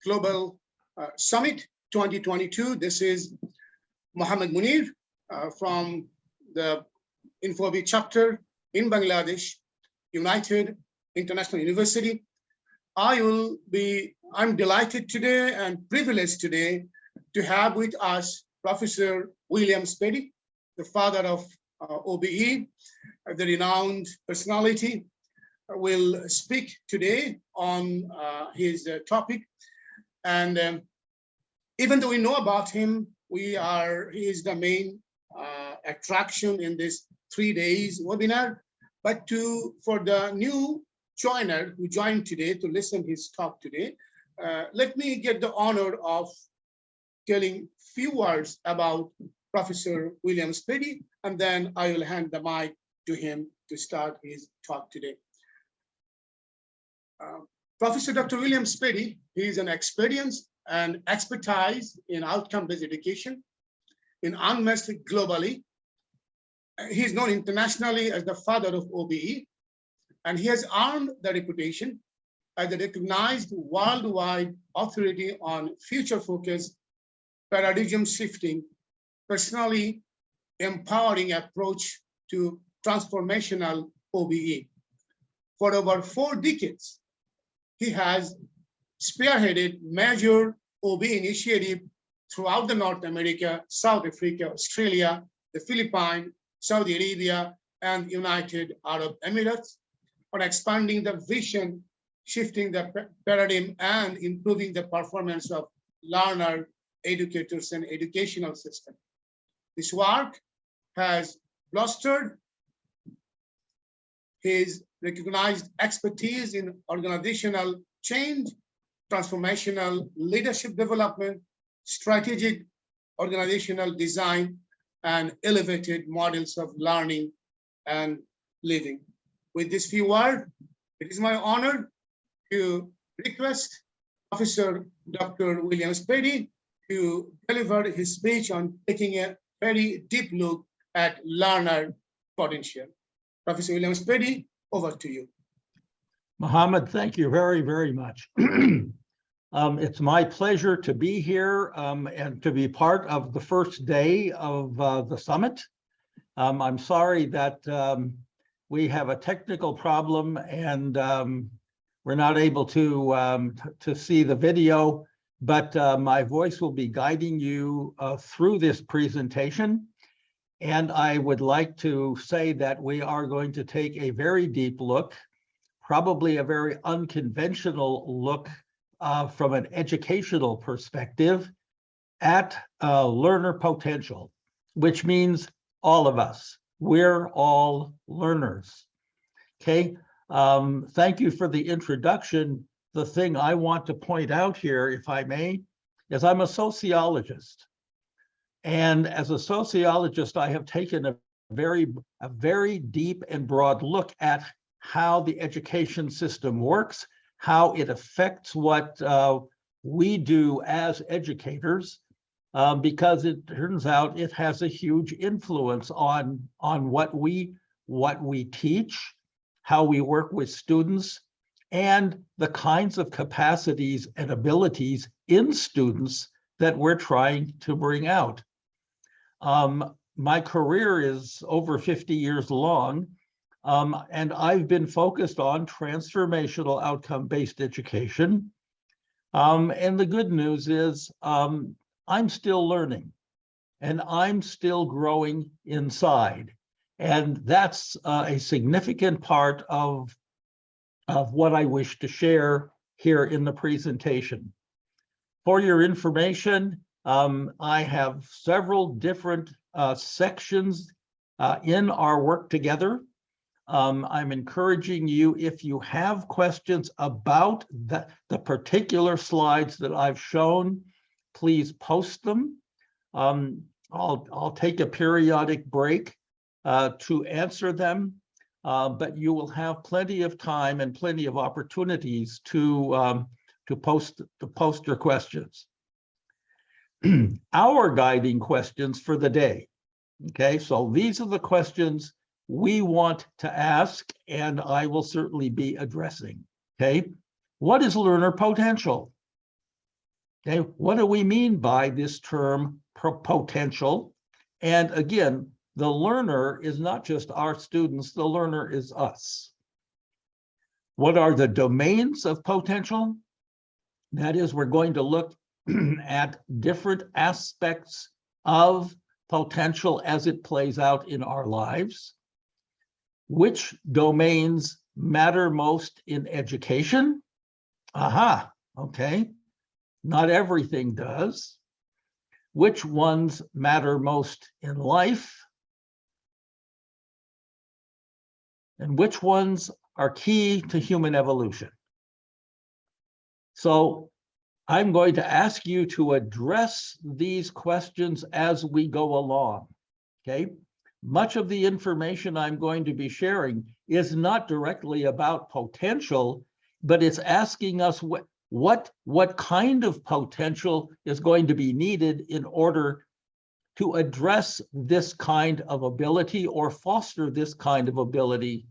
Global Summit 2022. This is Mohammed Munir from the Infobi chapter in Bangladesh, United International University. I'm delighted today and privileged today to have with us Professor William Spady, the father of OBE, the renowned personality, will speak today on his topic. And even though we know about him, he is the main attraction in this 3 days webinar. But for the new joiner who joined today to listen his talk today, let me get the honor of telling few words about Professor William Spady, and then I will hand the mic to him to start his talk today. Professor Dr. William Spady, he is an experience and expertise in outcome-based education in unmatched globally. He is known internationally as the father of OBE, and he has earned the reputation as a recognized worldwide authority on future-focused, paradigm-shifting, personally empowering approach to transformational OBE. For over 4 decades, he has spearheaded major OBE initiative throughout the North America, South Africa, Australia, the Philippines, Saudi Arabia, and United Arab Emirates on expanding the vision, shifting the paradigm, and improving the performance of learner, educators, and educational system. This work has bolstered his recognized expertise in organizational change, transformational leadership development, strategic organizational design, and elevated models of learning and living. With this few words, it is my honor to request Professor Dr. William Spady to deliver his speech on taking a very deep look at learner potential. Professor William Spady, over to you. Mohammed, thank you very, very much. It's my pleasure to be here and to be part of the first day of the summit. I'm sorry that we have a technical problem and we're not able to see the video, but my voice will be guiding you through this presentation. And I would like to say that we are going to take a very deep look, probably a very unconventional look from an educational perspective at learner potential, which means all of us. We're all learners. Okay, thank you for the introduction. The thing I want to point out here, if I may, is I'm a sociologist. And as a sociologist, I have taken a very deep and broad look at how the education system works, how it affects what we do as educators, because it turns out it has a huge influence on what we teach, how we work with students, and the kinds of capacities and abilities in students that we're trying to bring out. My career is over 50 years long, and I've been focused on transformational outcome-based education. And the good news is I'm still learning and I'm still growing inside. And that's a significant part of what I wish to share here in the presentation. For your information, I have several different sections in our work together. I'm encouraging you, if you have questions about the particular slides that I've shown, please post them. I'll take a periodic break to answer them, but you will have plenty of time and plenty of opportunities to post your questions. Our guiding questions for the day. Okay, so these are the questions we want to ask, and I will certainly be addressing. Okay, what is learner potential? Okay, what do we mean by this term potential? And again, the learner is not just our students, the learner is us. What are the domains of potential? That is, we're going to look at different aspects of potential as it plays out in our lives. Which domains matter most in education? Aha, okay. Not everything does. Which ones matter most in life? And which ones are key to human evolution? So I'm going to ask you to address these questions as we go along, okay? Much of the information I'm going to be sharing is not directly about potential, but it's asking us what kind of potential is going to be needed in order to address this kind of ability or foster this kind of ability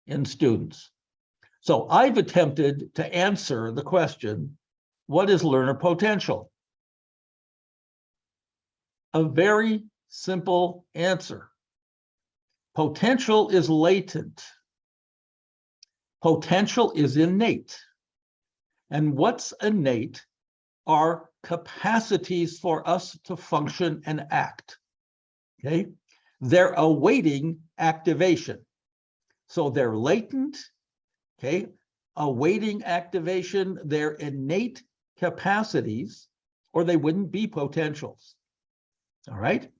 in students. So I've attempted to answer the question, what is learner potential? A very simple answer. Potential is latent. Potential is innate. And what's innate are capacities for us to function and act. Okay? They're awaiting activation. So they're latent, okay? Awaiting activation, they're innate capacities, or they wouldn't be potentials. All right?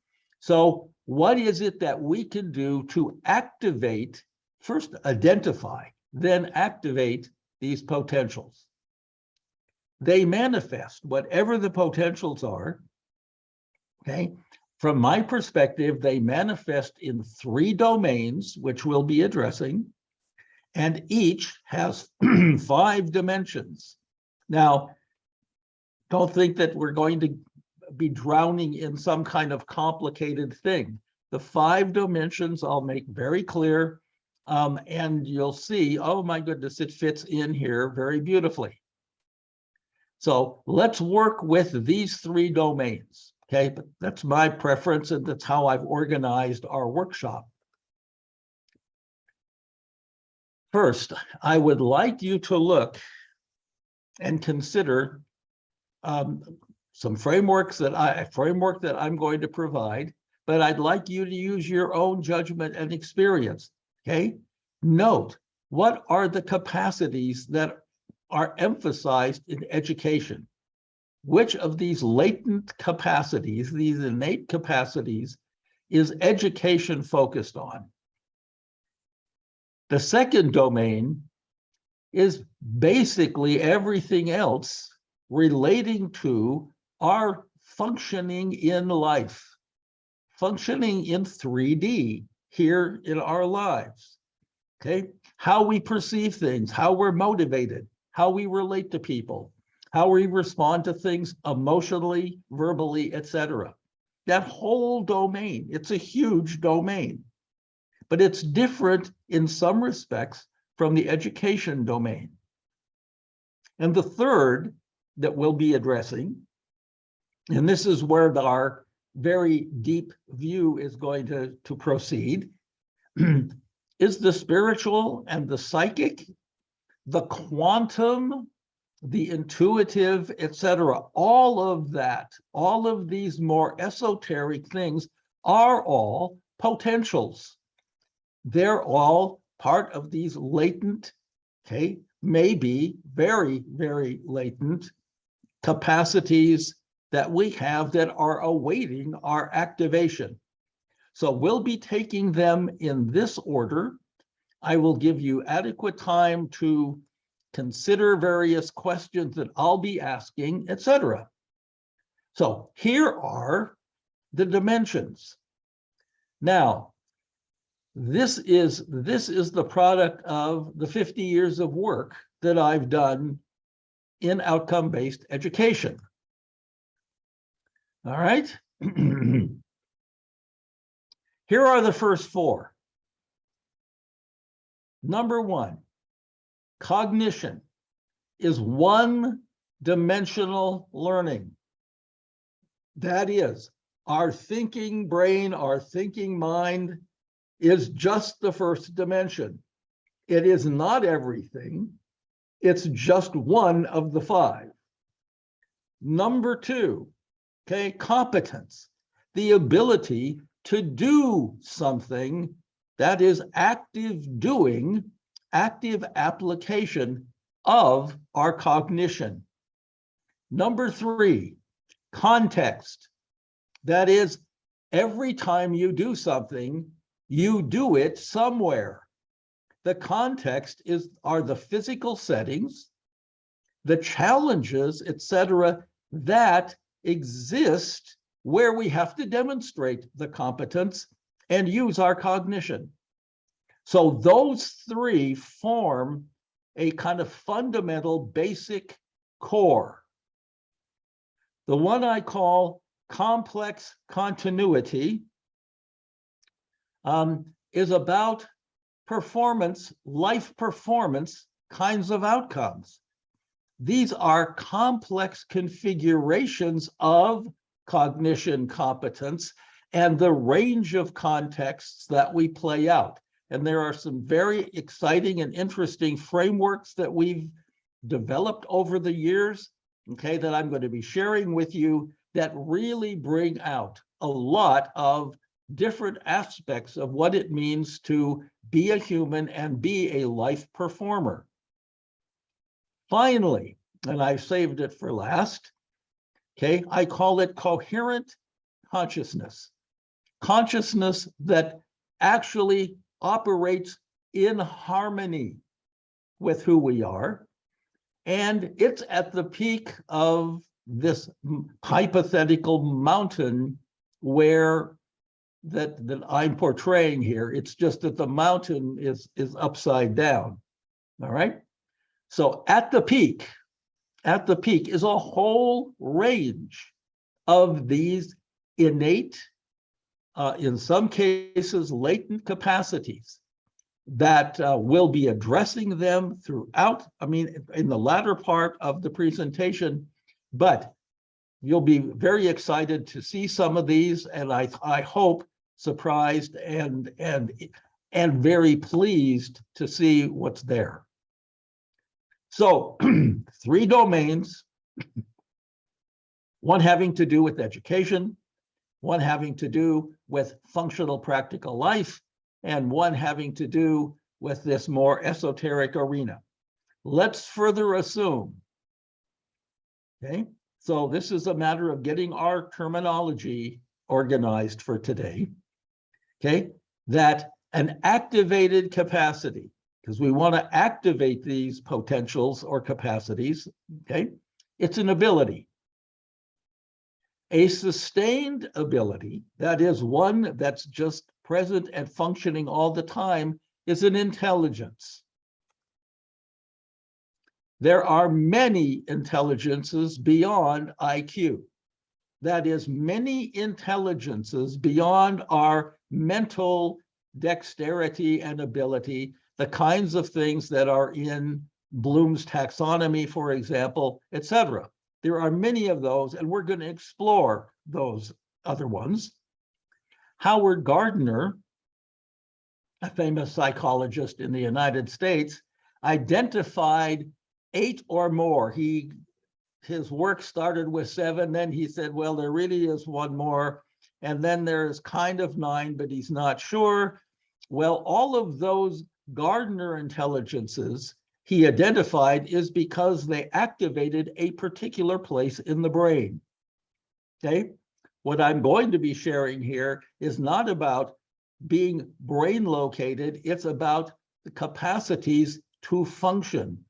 So what is it that we can do to activate, first identify, then activate these potentials? They manifest, whatever the potentials are, okay? From my perspective, they manifest in 3 domains, which we'll be addressing, and each has 5 dimensions. Now, don't think that we're going to be drowning in some kind of complicated thing. The 5 dimensions I'll make very clear, and you'll see, oh my goodness, it fits in here very beautifully. So let's work with these 3 domains, okay? But that's my preference, and that's how I've organized our workshop. First, I would like you to look and consider some framework that I'm going to provide, but I'd like you to use your own judgment and experience, okay? Note, what are the capacities that are emphasized in education? Which of these latent capacities, these innate capacities, is education focused on? The second domain is basically everything else relating to our functioning in life, functioning in 3D here in our lives, okay? How we perceive things, how we're motivated, how we relate to people, how we respond to things emotionally, verbally, etc. That whole domain, it's a huge domain, but it's different in some respects from the education domain. And the third that we'll be addressing, and this is where our very deep view is going to proceed, is the spiritual and the psychic, the quantum, the intuitive, etc. All of that, all of these more esoteric things are all potentials. They're all part of these latent, okay, maybe very, very latent capacities that we have that are awaiting our activation. So we'll be taking them in this order. I will give you adequate time to consider various questions that I'll be asking, etc. So here are the dimensions. Now, this is the product of the 50 years of work that I've done in outcome-based education. All right. Here are the first 4. Number 1, cognition is one dimensional learning. That is, our thinking brain, our thinking mind is just the first dimension. It is not everything. It's just one of the five. Number two, okay, competence, the ability to do something, that is active doing, active application of our cognition. Number three, context, that is every time you do something, you do it somewhere. The context are the physical settings, the challenges, etc., that exist where we have to demonstrate the competence and use our cognition. So those three form a kind of fundamental basic core. The one I call complex continuity is about performance, life performance kinds of outcomes. These are complex configurations of cognition competence and the range of contexts that we play out. And there are some very exciting and interesting frameworks that we've developed over the years, okay, that I'm going to be sharing with you that really bring out a lot of different aspects of what it means to be a human and be a life performer. Finally, and I've saved it for last, okay, I call it coherent consciousness. Consciousness that actually operates in harmony with who we are. And it's at the peak of this hypothetical mountain where that I'm portraying here. It's just that the mountain is upside down. All right. So at the peak is a whole range of these innate, in some cases, latent capacities that we'll be addressing them throughout, in the latter part of the presentation, but you'll be very excited to see some of these, and I hope surprised and very pleased to see what's there. So 3 domains, one having to do with education, one having to do with functional practical life, and one having to do with this more esoteric arena. Let's further assume, okay? So this is a matter of getting our terminology organized for today, okay? That an activated capacity, because we want to activate these potentials or capacities, okay? It's an ability. A sustained ability, that is one that's just present and functioning all the time, is an intelligence. There are many intelligences beyond IQ. That is, many intelligences beyond our mental dexterity and ability, the kinds of things that are in Bloom's taxonomy, for example, etc. There are many of those, and we're going to explore those other ones. Howard Gardner, a famous psychologist in the United States, identified 8 or more. His work started with 7, then he said, well, there really is one more, and then there's kind of 9, but he's not sure. Well, all of those Gardner intelligences he identified is because they activated a particular place in the brain. Okay? What I'm going to be sharing here is not about being brain located, it's about the capacities to function.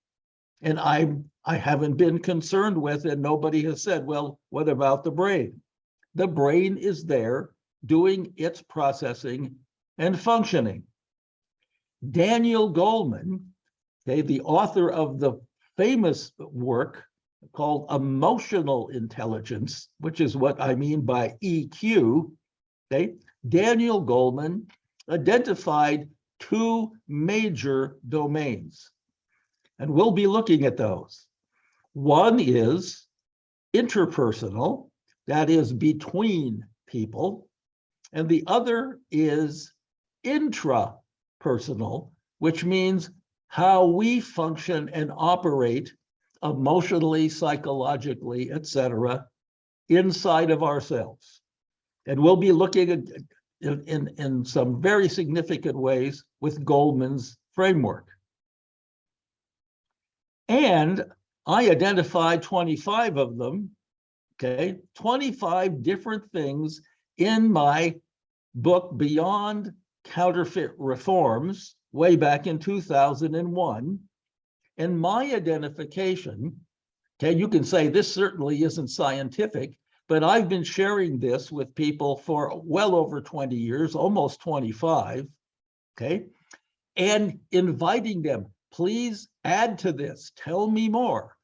And I haven't been concerned with, and nobody has said, well, what about the brain? The brain is there doing its processing and functioning. Daniel Goleman, okay, the author of the famous work called Emotional Intelligence, which is what I mean by EQ, okay, Daniel Goleman identified 2 major domains, and we'll be looking at those. One is interpersonal, that is between people, and the other is intrapersonal, which means how we function and operate emotionally, psychologically, etc., inside of ourselves. And we'll be looking at in some very significant ways with Goldman's framework. And I identified 25 of them, okay, 25 different things in my book, Beyond Counterfeit Reforms, way back in 2001. And my identification, okay, you can say this certainly isn't scientific, but I've been sharing this with people for well over 20 years, almost 25, okay, and inviting them, please add to this, tell me more.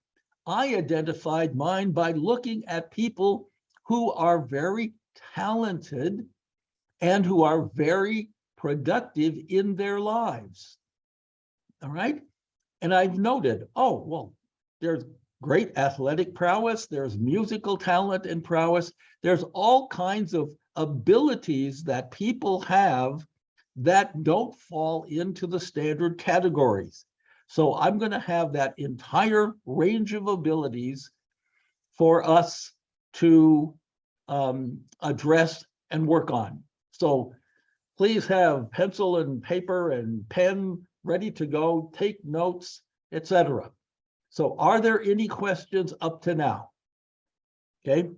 I identified mine by looking at people who are very talented and who are very productive in their lives. All right. And I've noted, oh, well, there's great athletic prowess, there's musical talent and prowess, there's all kinds of abilities that people have that don't fall into the standard categories. So I'm going to have that entire range of abilities for us to address and work on. So please have pencil and paper and pen ready to go, take notes, etc. So are there any questions up to now? Okay.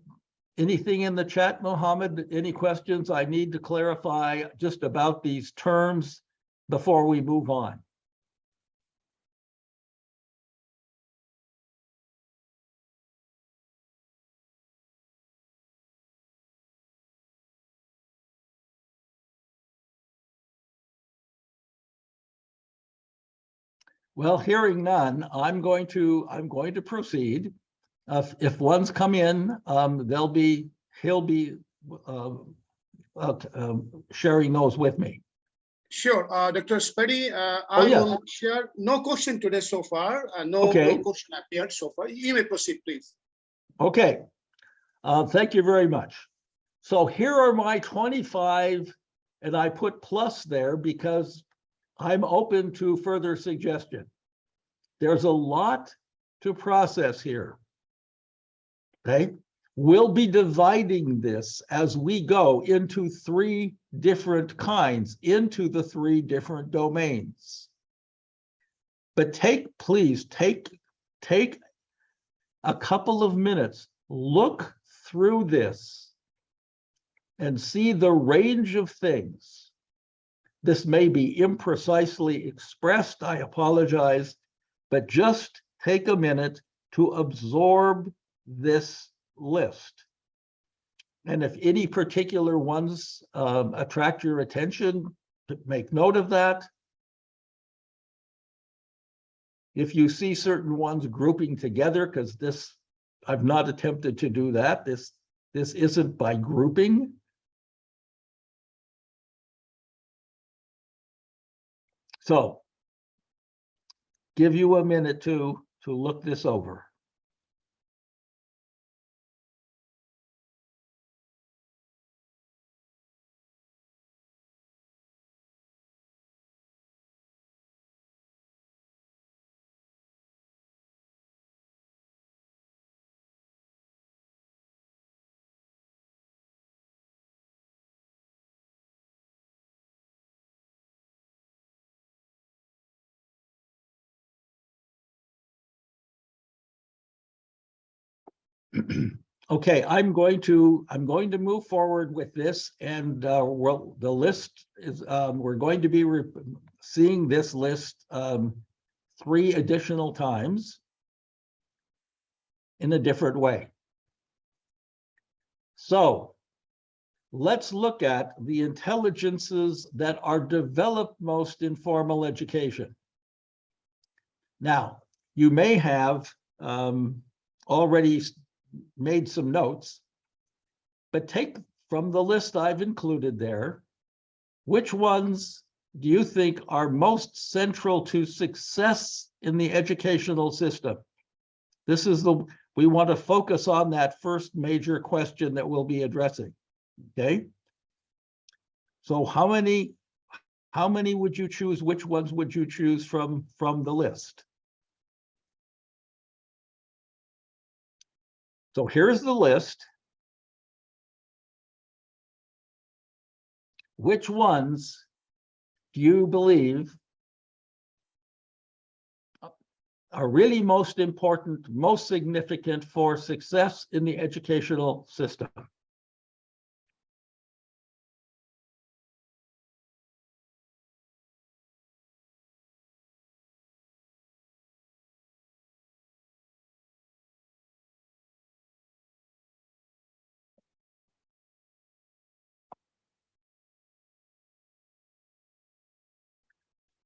Anything in the chat, Mohammed? Any questions I need to clarify just about these terms before we move on? Well, hearing none, I'm going to proceed. If one's come in, he'll be sharing those with me. Sure, Dr. Spady, I yeah. will share. No question today so far. No question appeared so far. You may proceed, please. Okay. Thank you very much. So here are my 25, and I put plus there because I'm open to further suggestion. There's a lot to process here. Okay. We'll be dividing this as we go into 3 different kinds, into the 3 different domains. But please take a couple of minutes, look through this and see the range of things. This may be imprecisely expressed, I apologize, but just take a minute to absorb this list. And if any particular ones attract your attention, make note of that. If you see certain ones grouping together, because I've not attempted to do that. This isn't by grouping. So give you a minute to look this over. Okay, I'm going to move forward with this, and the list is we're going to be seeing this list 3 additional times in a different way. So let's look at the intelligences that are developed most in formal education. Now, you may have already made some notes, but take from the list I've included there, which ones do you think are most central to success in the educational system? We want to focus on that first major question that we'll be addressing, okay? So how many would you choose? Which ones would you choose from the list? So here's the list. Which ones do you believe are really most important, most significant for success in the educational system?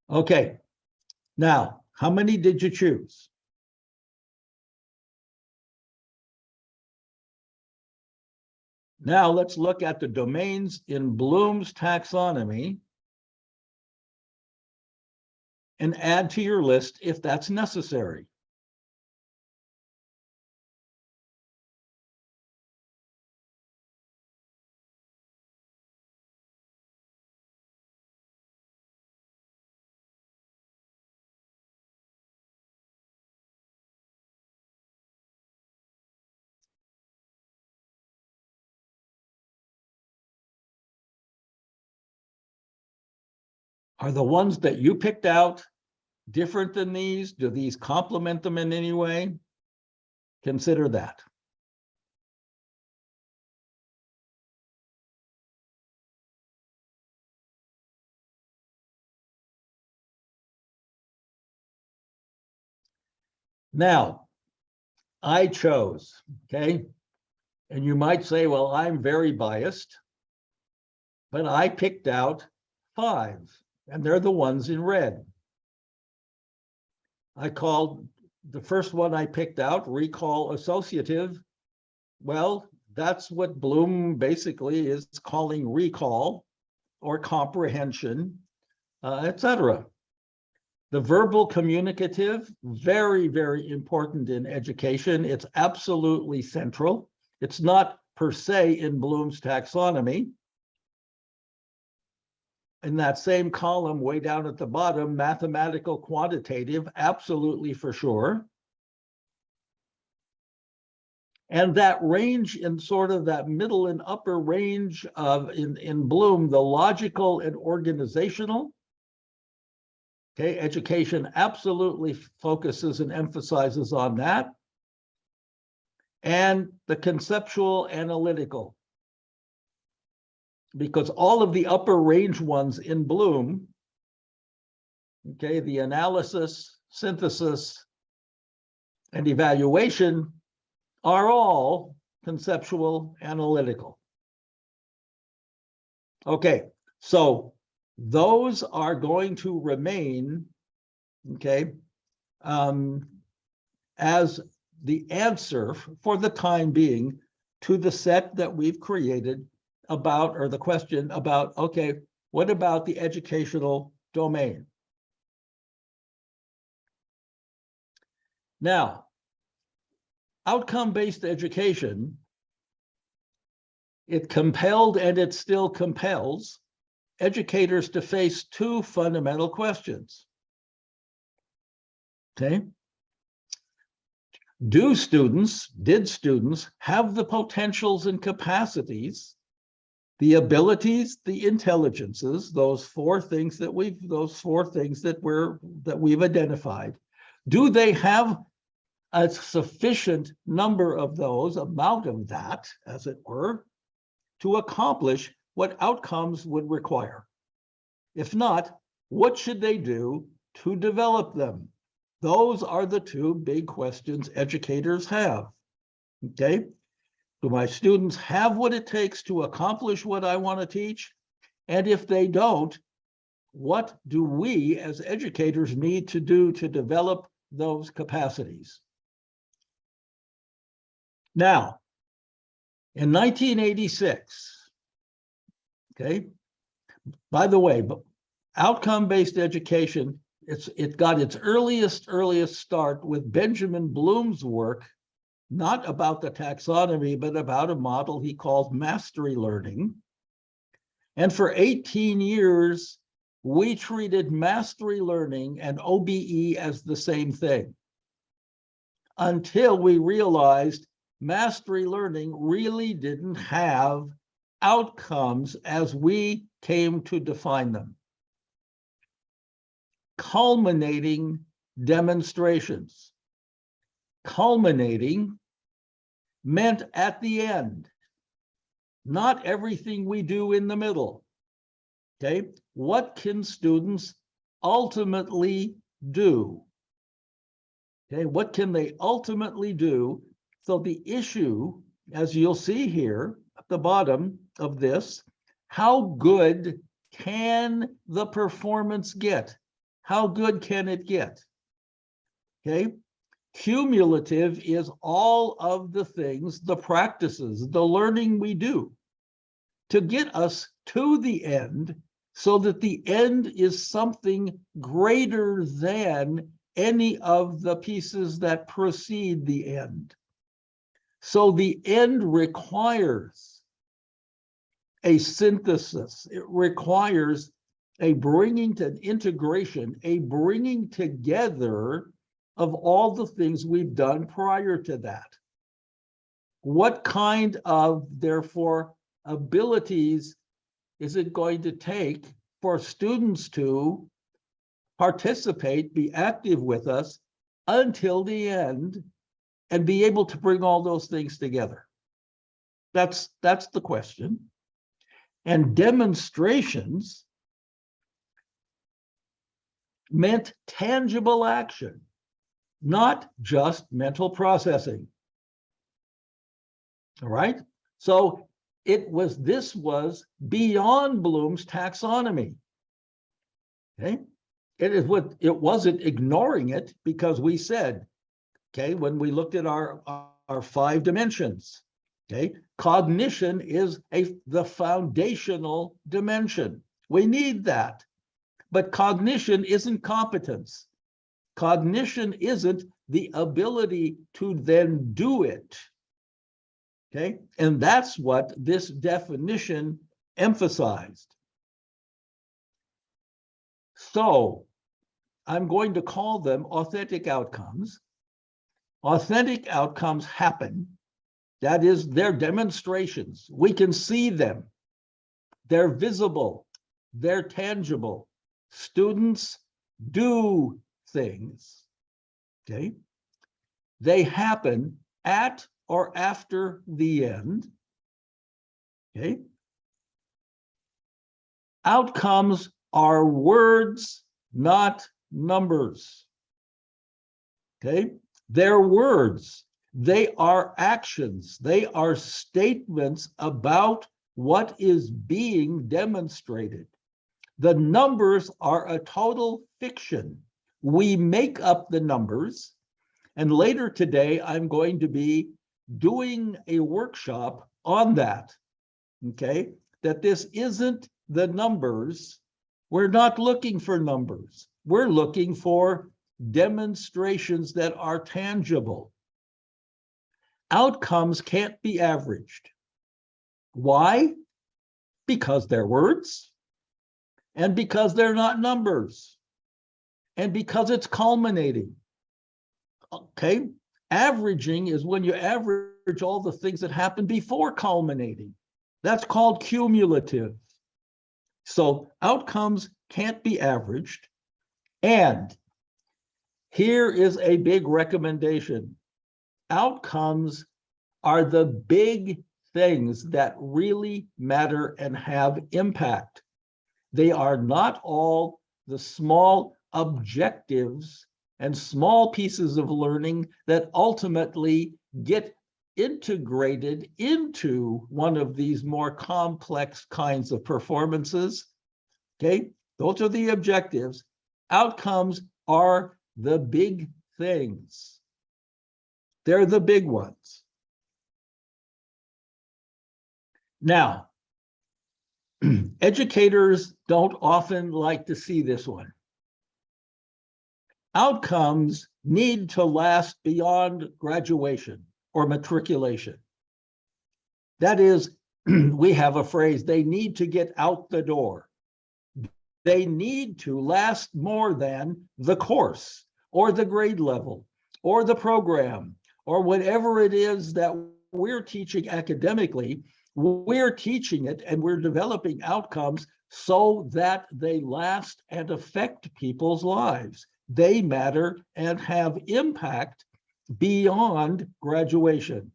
Okay, now, how many did you choose? Now let's look at the domains in Bloom's taxonomy and add to your list if that's necessary. Are the ones that you picked out different than these? Do these complement them in any way? Consider that. Now, I chose, okay? And you might say, well, I'm very biased, but I picked out 5, and they're the ones in red. I called the first one I picked out recall associative. Well, that's what Bloom basically is calling recall or comprehension, etc. The verbal communicative, very, very important in education. It's absolutely central. It's not per se in Bloom's taxonomy. In that same column, way down at the bottom, mathematical quantitative, absolutely for sure. And that range in sort of that middle and upper range of in Bloom, the logical and organizational. Okay, education absolutely focuses and emphasizes on that. And the conceptual analytical. Because all of the upper range ones in Bloom, okay, the analysis, synthesis, and evaluation are all conceptual analytical. Okay, so those are going to remain, okay, as the answer for the time being to the set that we've created about, or the question about, okay, what about the educational domain? Now, outcome-based education, it compelled and it still compels educators to face 2 fundamental questions. Okay. Did students have the potentials and capacities, the abilities, the intelligences, those 4 things that we've identified? Do they have a sufficient number of those, amount of that, as it were, to accomplish what outcomes would require? If not, what should they do to develop them? Those are the 2 big questions educators have. Okay? Do my students have what it takes to accomplish what I want to teach? And if they don't, what do we as educators need to do to develop those capacities? Now, in 1986, okay, by the way, outcome-based education It got its earliest start with Benjamin Bloom's work, not about the taxonomy, but about a model he called mastery learning. And for 18 years, we treated mastery learning and OBE as the same thing, until we realized mastery learning really didn't have outcomes as we came to define them. Culminating demonstrations. Culminating meant at the end, not everything we do in the middle. Okay, what can students ultimately do? Okay, what can they ultimately do? So the issue, as you'll see here at the bottom of this, how good can the performance get? How good can it get? Okay, cumulative is all of the things, the practices, the learning we do to get us to the end, so that the end is something greater than any of the pieces that precede the end. So the end requires a synthesis. It requires a bringing to integration, a bringing together of all the things we've done prior to that. What kind of, therefore, abilities is it going to take for students to participate, be active with us until the end, and be able to bring all those things together? That's the question. And demonstrations meant tangible action, not just mental processing. All right? So this was beyond Bloom's taxonomy. Okay? It wasn't ignoring it, because we said, okay, when we looked at our 5 dimensions, okay, cognition is the foundational dimension. We need that. But cognition isn't competence. Cognition isn't the ability to then do it. Okay, and that's what this definition emphasized. So I'm going to call them authentic outcomes. Authentic outcomes happen. That is, they're demonstrations. We can see them. They're visible. They're tangible. Students do things. Okay, they happen at or after the end. Okay, outcomes are words, not numbers. Okay, they're words. They are actions. They are statements about what is being demonstrated. The numbers are a total fiction. We make up the numbers. And later today, I'm going to be doing a workshop on that. Okay, that this isn't the numbers. We're not looking for numbers. We're looking for demonstrations that are tangible. Outcomes can't be averaged. Why? Because they're words, and because they're not numbers, and because it's culminating. Okay, averaging is when you average all the things that happen before culminating. That's called cumulative. So outcomes can't be averaged. And here is a big recommendation. Outcomes are the big things that really matter and have impact. They are not all the small objectives and small pieces of learning that ultimately get integrated into one of these more complex kinds of performances. Okay, those are the objectives. Outcomes are the big things. They're the big ones. Now, educators don't often like to see this one. outcomes need to last beyond graduation or matriculation. That is, we have a phrase, they need to get out the door. They need to last more than the course or the grade level or the program or whatever it is that we're teaching academically. We're teaching it and we're developing outcomes so that they last and affect people's lives. They matter and have impact beyond graduation.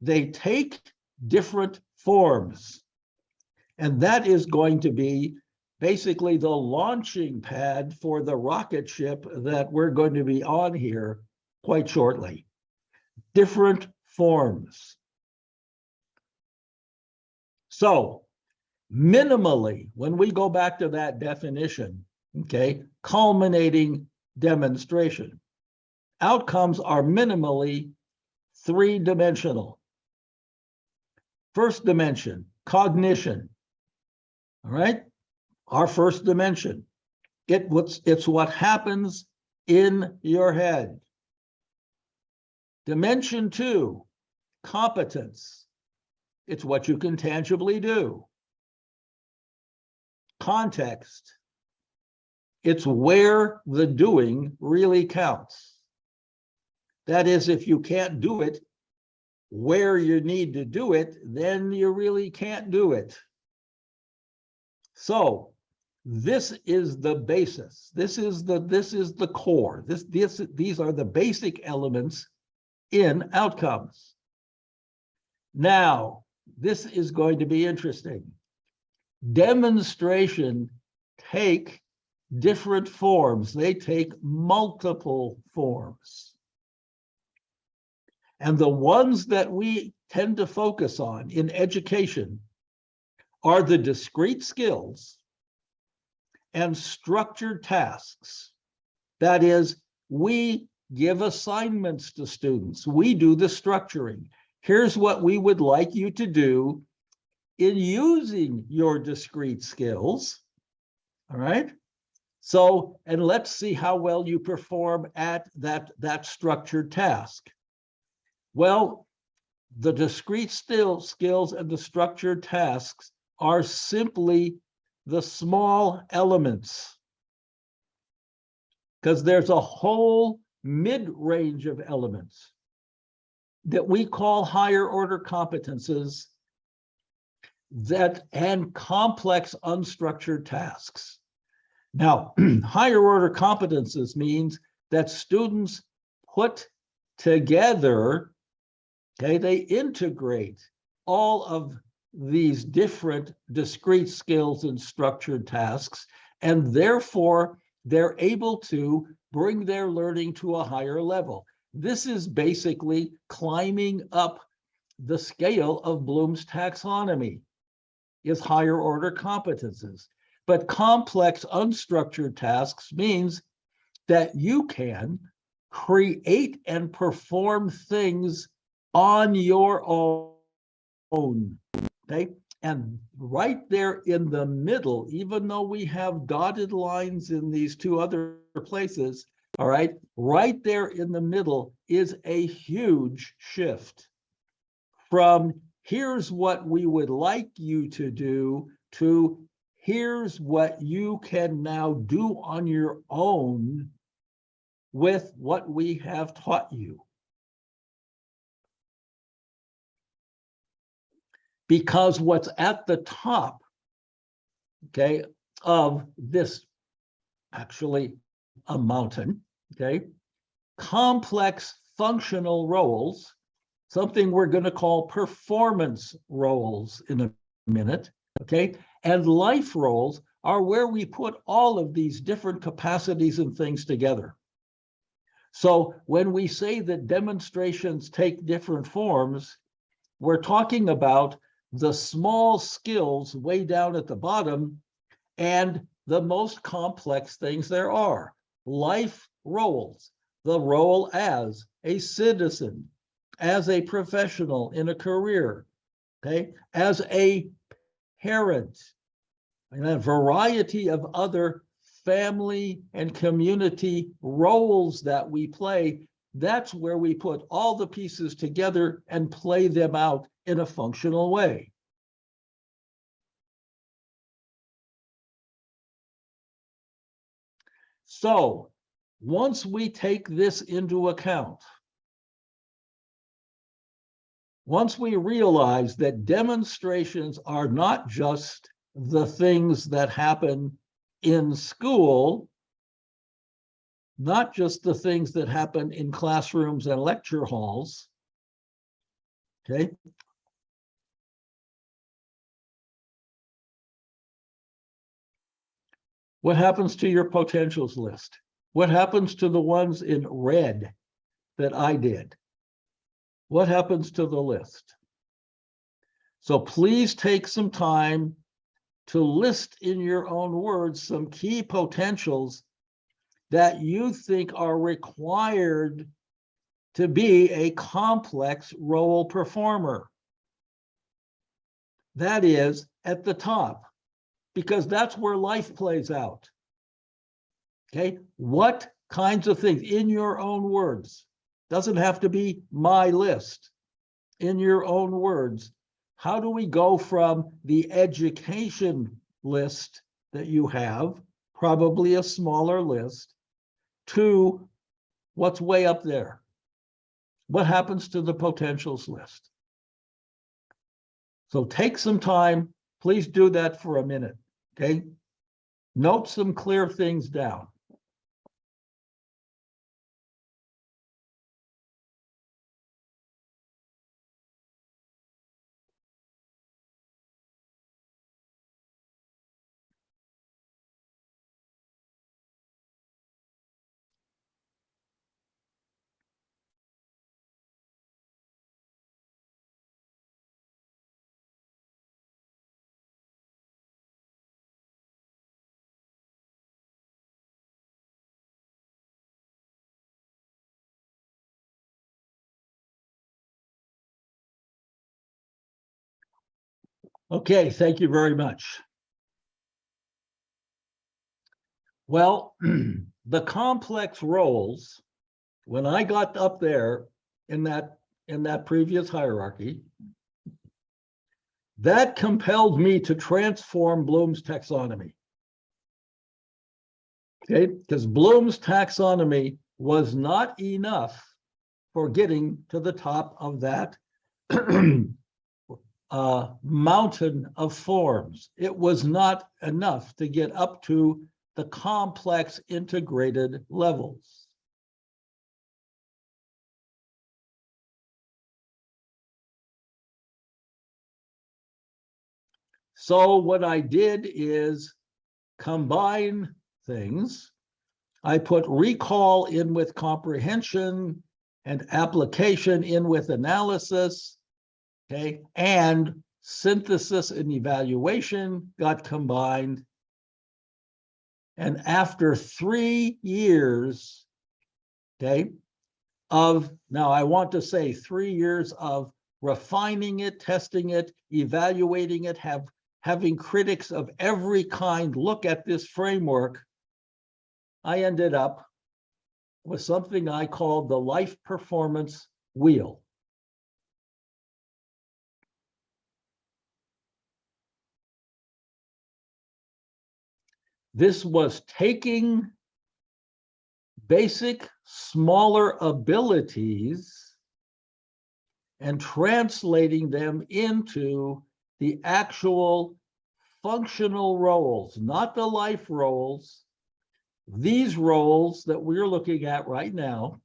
They take different forms. And that is going to be basically the launching pad for the rocket ship that we're going to be on here quite shortly. Different forms. So minimally, when we go back to that definition, okay, culminating demonstration, outcomes are minimally three-dimensional. First dimension, cognition. All right, our first dimension. It's what happens in your head. Dimension 2, competence. It's what you can tangibly do. Context. It's where the doing really counts. That is, if you can't do it where you need to do it, then you really can't do it. So this is the basis. This is the core. These are the basic elements in outcomes. Now, this is going to be interesting. Demonstration take different forms. They take multiple forms. And the ones that we tend to focus on in education are the discrete skills and structured tasks. That is, we give assignments to students. We do the structuring. Here's what we would like you to do in using your discrete skills. All right. So, and let's see how well you perform at that structured task. Well, the discrete skills and the structured tasks are simply the small elements, because there's a whole mid-range of elements that we call higher order competences and complex unstructured tasks. Now, higher order competences means that students put together, okay, they integrate all of these different discrete skills and structured tasks, and therefore they're able to bring their learning to a higher level. This is basically climbing up the scale of Bloom's taxonomy, is higher order competences. But complex unstructured tasks means that you can create and perform things on your own. Okay? And right there in the middle, even though we have dotted lines in these two other places, all right, right there in the middle is a huge shift from here's what we would like you to do to here's what you can now do on your own with what we have taught you. Because what's at the top, okay, of this, actually a mountain, okay, complex functional roles, something we're going to call performance roles in a minute, okay, and life roles are where we put all of these different capacities and things together. So when we say that demonstrations take different forms, we're talking about the small skills way down at the bottom and the most complex things there are. Life roles, the role as a citizen, as a professional in a career, okay, as a parent, and a variety of other family and community roles that we play, that's where we put all the pieces together and play them out in a functional way. So once we take this into account, once we realize that demonstrations are not just the things that happen in school, not just the things that happen in classrooms and lecture halls, okay? What happens to your potentials list? What happens to the ones in red that I did? What happens to the list? So please take some time to list in your own words some key potentials that you think are required to be a complex role performer. That is at the top, because that's where life plays out. Okay, what kinds of things in your own words? Doesn't have to be my list. In your own words, how do we go from the education list that you have, probably a smaller list, to what's way up there? What happens to the potentials list? So take some time. Please do that for a minute, okay? Note some clear things down. Okay, thank you very much. Well, the complex roles, when I got up there in that previous hierarchy, that compelled me to transform Bloom's taxonomy. Okay, because Bloom's taxonomy was not enough for getting to the top of that mountain of forms. It was not enough to get up to the complex integrated levels. So what I did is combine things. I put recall in with comprehension and application in with analysis, okay? And synthesis and evaluation got combined. And after 3 years, okay, now I want to say 3 years of refining it, testing it, evaluating it, having critics of every kind look at this framework, I ended up with something I called the life performance wheel. This was taking basic, smaller abilities and translating them into the actual functional roles, not the life roles. These roles that we're looking at right now,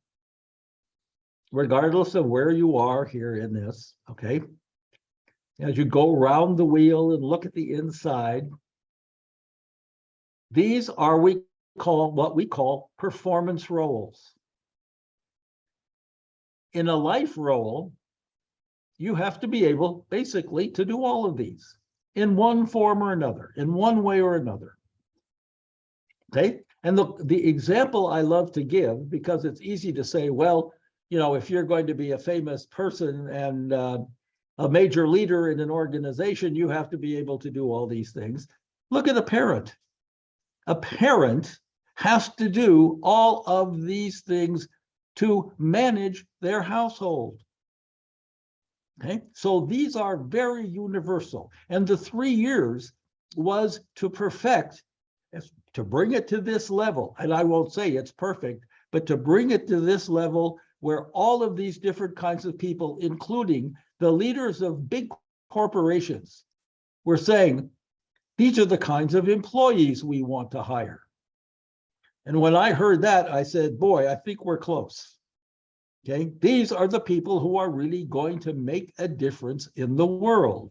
regardless of where you are here in this, okay? As you go around the wheel and look at the inside, these are what we call performance roles. In a life role, you have to be able basically to do all of these in one form or another, in one way or another. Okay, and the example I love to give, because it's easy to say, well, you know, if you're going to be a famous person and a major leader in an organization, you have to be able to do all these things. Look at a parent. A parent has to do all of these things to manage their household. Okay, so these are very universal. And the 3 years was to perfect, to bring it to this level. And I won't say it's perfect, but to bring it to this level where all of these different kinds of people, including the leaders of big corporations, were saying, these are the kinds of employees we want to hire. And when I heard that, I said, boy, I think we're close. Okay, these are the people who are really going to make a difference in the world.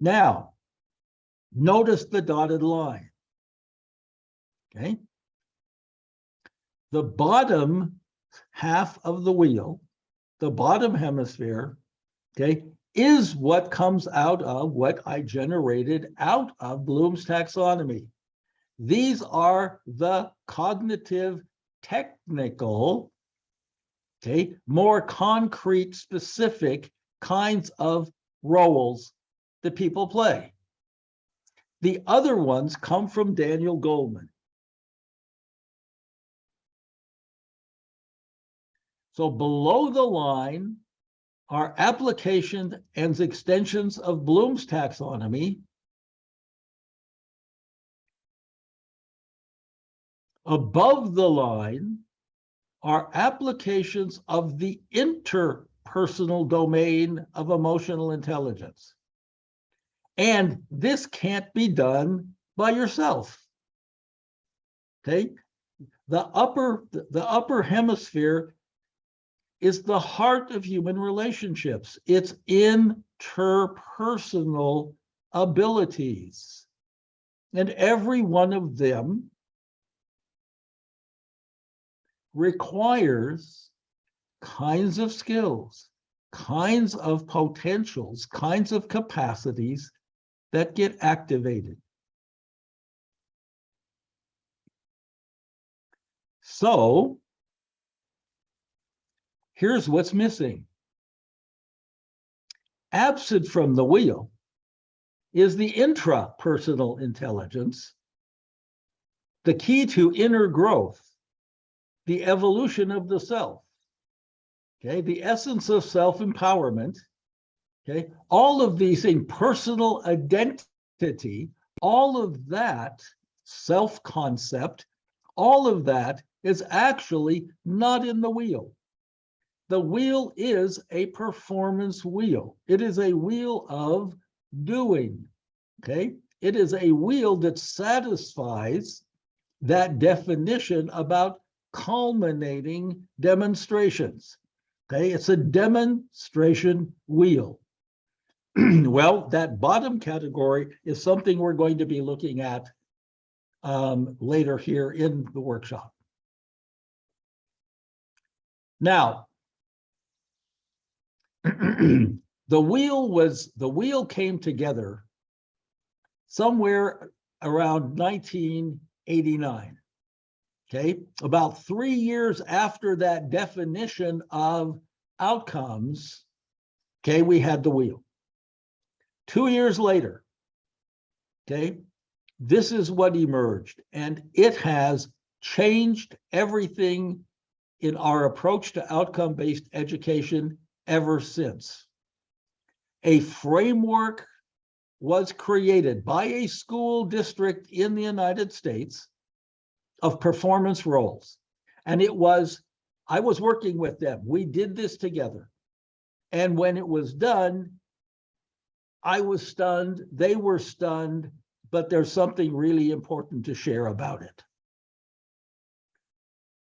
Now, notice the dotted line. Okay, the bottom half of the wheel, the bottom hemisphere, okay, is what comes out of what I generated out of Bloom's taxonomy. These are the cognitive, technical, okay, more concrete, specific kinds of roles that people play. The other ones come from Daniel Goleman. So below the line are applications and extensions of Bloom's taxonomy. Above the line are applications of the interpersonal domain of emotional intelligence. And this can't be done by yourself. Okay? The upper hemisphere is the heart of human relationships. It's interpersonal abilities. And every one of them requires kinds of skills, kinds of potentials, kinds of capacities that get activated. So here's what's missing. Absent from the wheel is the intrapersonal intelligence, the key to inner growth, the evolution of the self, okay, the essence of self-empowerment, okay, all of these things, personal identity, all of that self-concept, all of that is actually not in the wheel. The wheel is a performance wheel. It is a wheel of doing, okay? It is a wheel that satisfies that definition about culminating demonstrations, okay? It's a demonstration wheel. Well, that bottom category is something we're going to be looking at later here in the workshop. Now, the wheel came together somewhere around 1989. Okay, about 3 years after that definition of outcomes, okay, we had the wheel. 2 years later, okay, this is what emerged, and it has changed everything in our approach to outcome-based education ever since. A framework was created by a school district in the United States of performance roles. And I was working with them. We did this together. And when it was done, I was stunned, they were stunned, but there's something really important to share about it.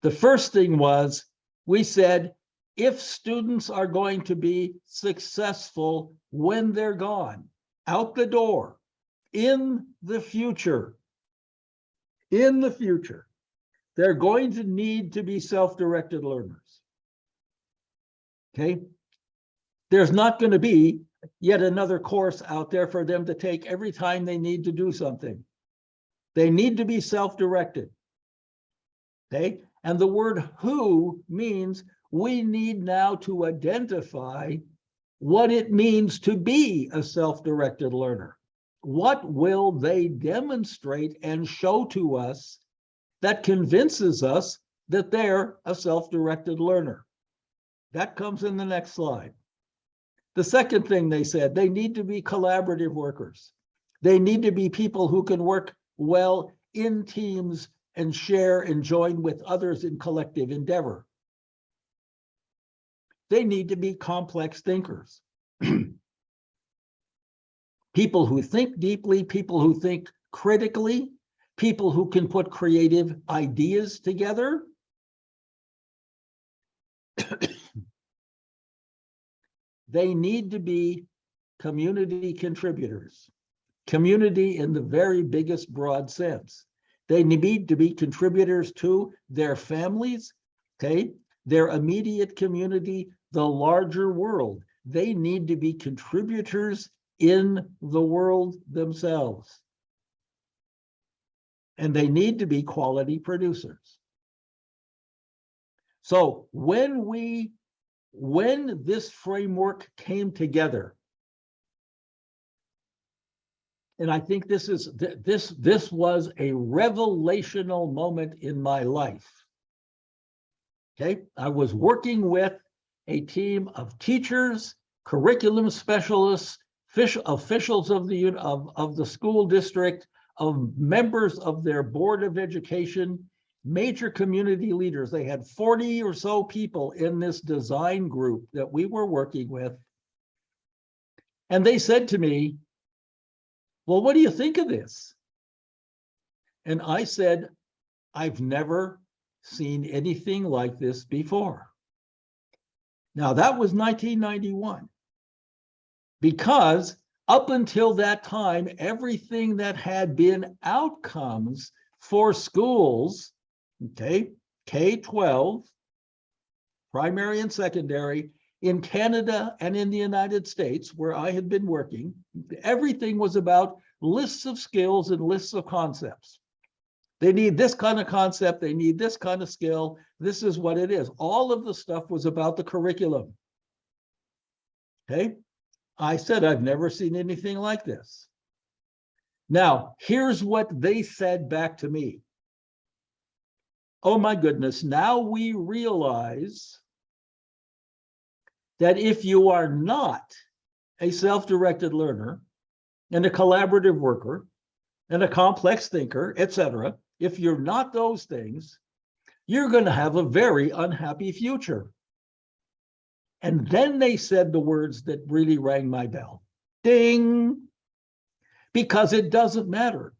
The first thing was, we said, if students are going to be successful when they're gone, out the door, in the future, they're going to need to be self-directed learners. Okay? There's not going to be yet another course out there for them to take every time they need to do something. They need to be self-directed. Okay? And the word who means we need now to identify what it means to be a self-directed learner. What will they demonstrate and show to us that convinces us that they're a self-directed learner? That comes in the next slide. The second thing they said, they need to be collaborative workers. They need to be people who can work well in teams and share and join with others in collective endeavor. They need to be complex thinkers. People who think deeply, people who think critically, people who can put creative ideas together. They need to be community contributors, community in the very biggest broad sense. They need to be contributors to their families, okay, their immediate community, the larger world. They need to be contributors in the world themselves. And they need to be quality producers. So when this framework came together, and I think this was a revelational moment in my life. Okay, I was working with a team of teachers, curriculum specialists, officials of the school district, of members of their board of education, major community leaders. They had 40 or so people in this design group that we were working with. And they said to me, well, what do you think of this? And I said, I've never seen anything like this before. Now, that was 1991, because up until that time, everything that had been outcomes for schools, okay, K-12, primary and secondary, in Canada and in the United States, where I had been working, everything was about lists of skills and lists of concepts. They need this kind of concept, they need this kind of skill, this is what it is. All of the stuff was about the curriculum. Okay, I said, I've never seen anything like this. Now, here's what they said back to me. Oh my goodness, now we realize that if you are not a self-directed learner and a collaborative worker and a complex thinker, etc., if you're not those things, you're going to have a very unhappy future. And then they said the words that really rang my bell. Ding! Because it doesn't matter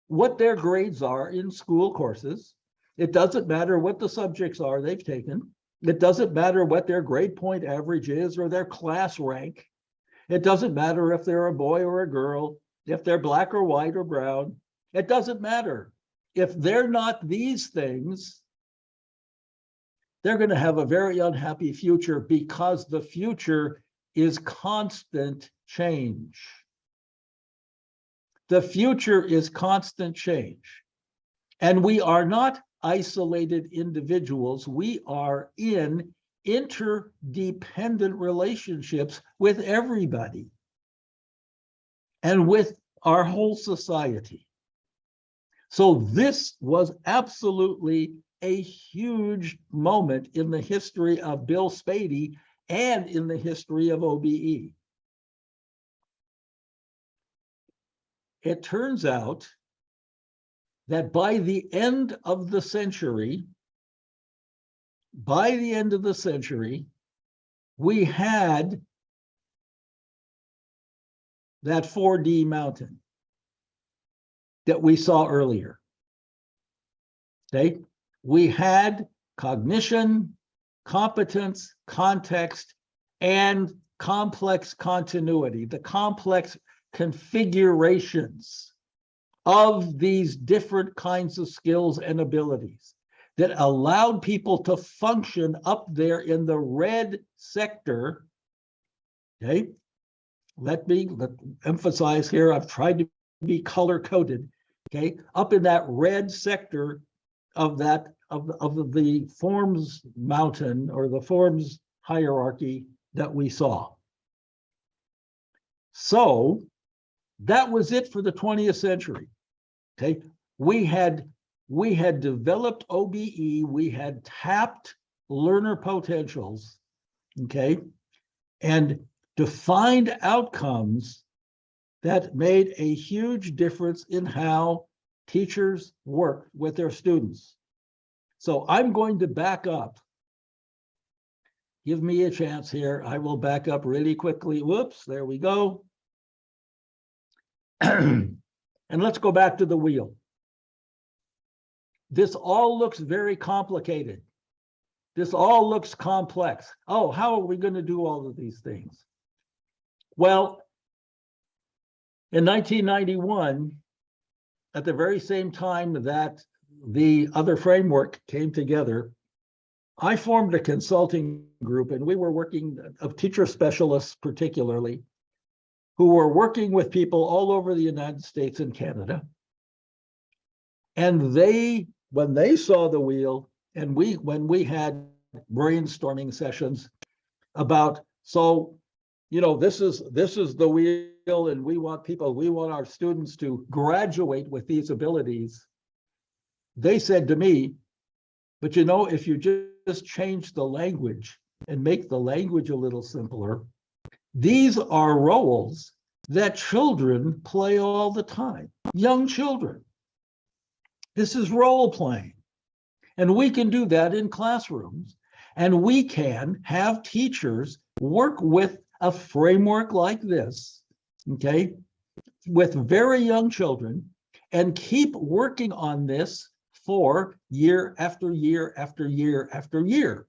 what their grades are in school courses. It doesn't matter what the subjects are they've taken. It doesn't matter what their grade point average is or their class rank. It doesn't matter if they're a boy or a girl, if they're black or white or brown. It doesn't matter. If they're not these things, they're going to have a very unhappy future, because the future is constant change. The future is constant change. And we are not isolated individuals. We are in interdependent relationships with everybody and with our whole society. So this was absolutely a huge moment in the history of Bill Spady and in the history of OBE. It turns out that by the end of the century, we had that 4D mountain that we saw earlier. Okay, we had cognition, competence, context, and complex continuity, the complex configurations of these different kinds of skills and abilities that allowed people to function up there in the red sector. Okay, let me emphasize here, I've tried to be color coded. Okay, up in that red sector of the forms mountain or the forms hierarchy that we saw. So That was it for the 20th century. Okay, we had developed OBE, we had tapped learner potentials, okay, and defined outcomes that made a huge difference in how teachers work with their students. So I'm going to back up. Give me a chance here. I will back up really quickly. Whoops, there we go. And let's go back to the wheel. This all looks very complicated. This all looks complex. Oh, how are we going to do all of these things? Well, in 1991, at the very same time that the other framework came together, I formed a consulting group, and we were working of teacher specialists particularly, who were working with people all over the United States and Canada. And they, when they saw the wheel, and when we had brainstorming sessions about, so, you know, this is the wheel, and we want our students to graduate with these abilities. They said to me, but you know, if you just change the language and make the language a little simpler, these are roles that children play all the time, young children. This is role playing. And we can do that in classrooms. And we can have teachers work with a framework like this, okay, with very young children, and keep working on this for year after year after year after year.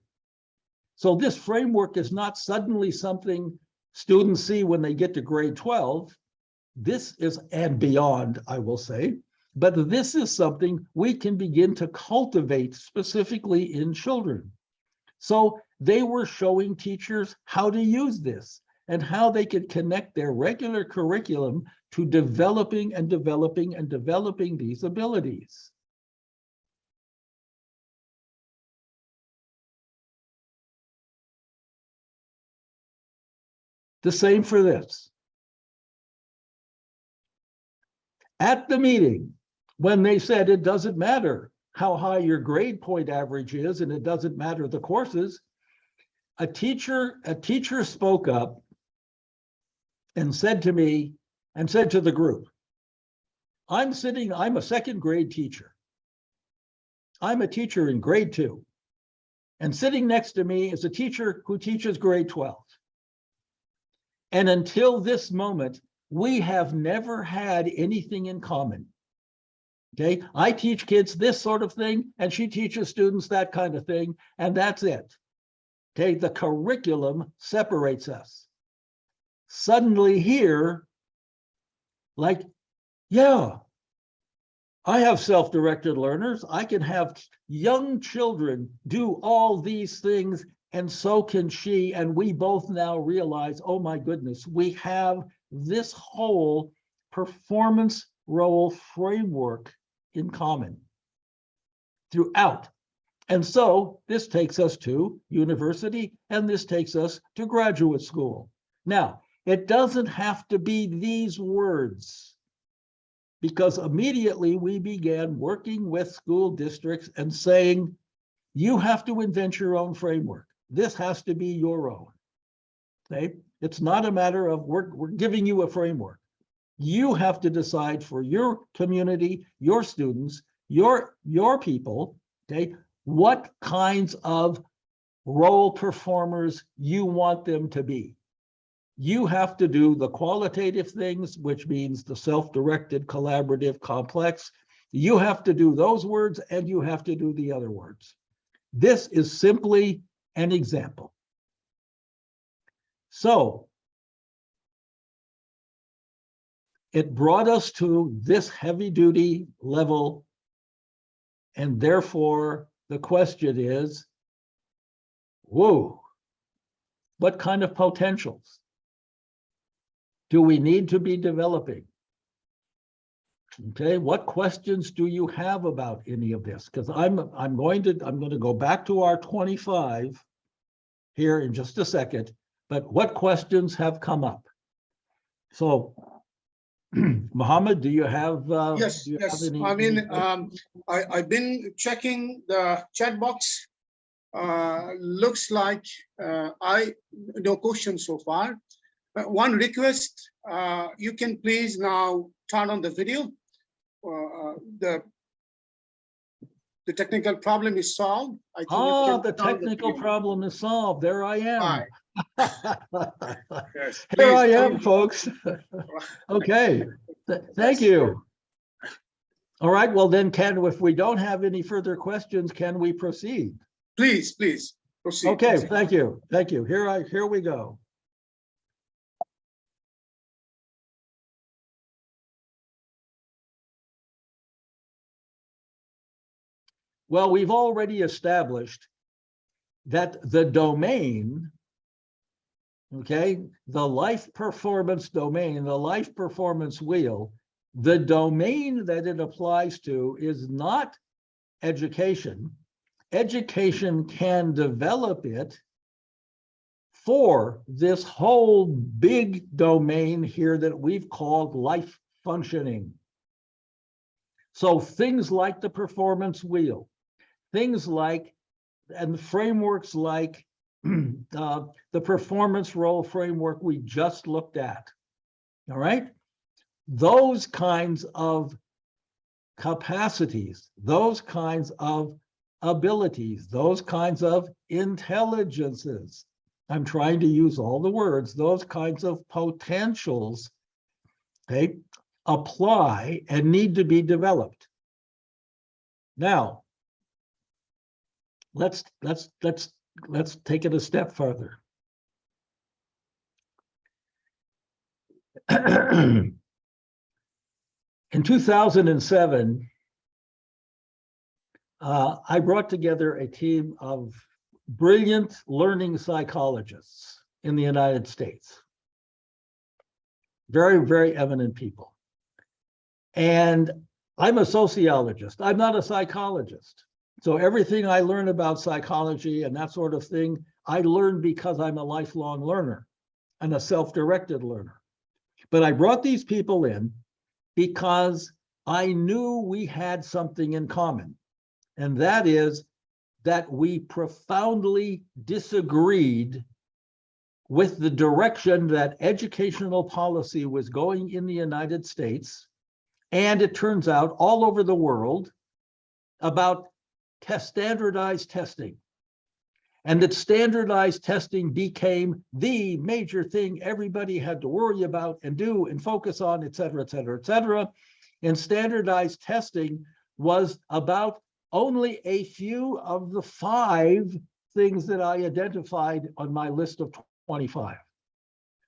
So this framework is not suddenly something students see when they get to grade 12. This is, and beyond, I will say, but this is something we can begin to cultivate specifically in children. So they were showing teachers how to use this and how they could connect their regular curriculum to developing and developing and developing these abilities. The same for this. At the meeting, when they said it doesn't matter how high your grade point average is, and it doesn't matter the courses, a teacher spoke up and said to me, and said to the group, I'm a second grade teacher. I'm a teacher in grade 2. And sitting next to me is a teacher who teaches grade 12. And until this moment, we have never had anything in common. Okay, I teach kids this sort of thing, and she teaches students that kind of thing, and that's it. Okay, the curriculum separates us. Suddenly here, like, yeah, I have self-directed learners. I can have young children do all these things, and so can she. And we both now realize, oh my goodness, we have this whole performance role framework in common throughout. And so this takes us to university, and this takes us to graduate school. Now, it doesn't have to be these words, because immediately we began working with school districts and saying, you have to invent your own framework. This has to be your own. Okay? It's not a matter of we're giving you a framework. You have to decide for your community, your students, your people, okay, what kinds of role performers you want them to be. You have to do the qualitative things, which means the self-directed, collaborative, complex. You have to do those words, and you have to do the other words. This is simply an example. So it brought us to this heavy-duty level, and therefore the question is, whoa, what kind of potentials do we need to be developing? Okay, what questions do you have about any of this? Because I'm going to go back to our 25 here in just a second, but what questions have come up? So Mohammed, do you have Yes, do you have yes. any? I mean, any- I've been checking the chat box. Looks like no questions so far. One request, you can please now turn on the video. The technical problem is solved. I think you can the turn on technical video. problem is solved. There I am. Right. Yes, Here I please. am, folks. Okay. Thank Yes. you. All right. Well, then, if we don't have any further questions, can we proceed? Please, please proceed. Okay. Thank you. Thank you. Here we go. Well, we've already established that the domain, okay, the life performance domain, the life performance wheel, the domain that it applies to is not education. Education can develop it for this whole big domain here that we've called life functioning. So things like the performance wheel, things like, and frameworks like the performance role framework we just looked at, all right? Those kinds of capacities, those kinds of abilities, those kinds of intelligences, I'm trying to use all the words, those kinds of potentials, okay, apply and need to be developed. Now, let's take it a step further. In 2007, I brought together a team of brilliant learning psychologists in the United States. Very, very eminent people. And I'm a sociologist. I'm not a psychologist. So everything I learn about psychology and that sort of thing, I learned because I'm a lifelong learner and a self-directed learner. But I brought these people in because I knew we had something in common. And that is that we profoundly disagreed with the direction that educational policy was going in the United States, and it turns out all over the world, about standardized testing. And that standardized testing became the major thing everybody had to worry about and do and focus on, et cetera, et cetera, et cetera. And standardized testing was about only a few of the 5 things that I identified on my list of 25.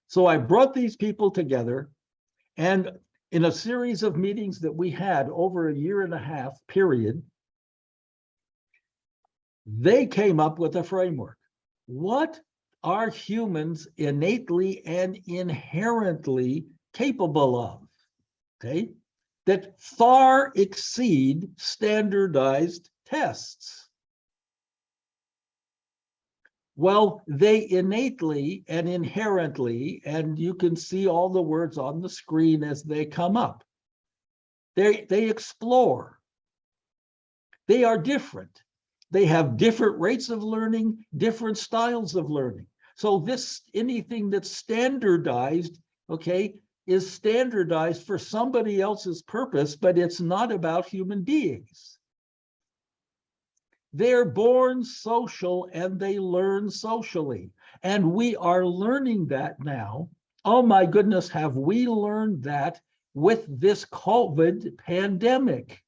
So I brought these people together, and in a series of meetings that we had over a 1.5-year period, they came up with a framework. What are humans innately and inherently capable of? Okay, that far exceed standardized tests. Well, they innately and inherently, and you can see all the words on the screen as they come up, they explore. They are different. They have different rates of learning, different styles of learning. So anything that's standardized, okay, is standardized for somebody else's purpose, but it's not about human beings. They're born social and they learn socially. And we are learning that now. Oh my goodness, have we learned that with this COVID pandemic?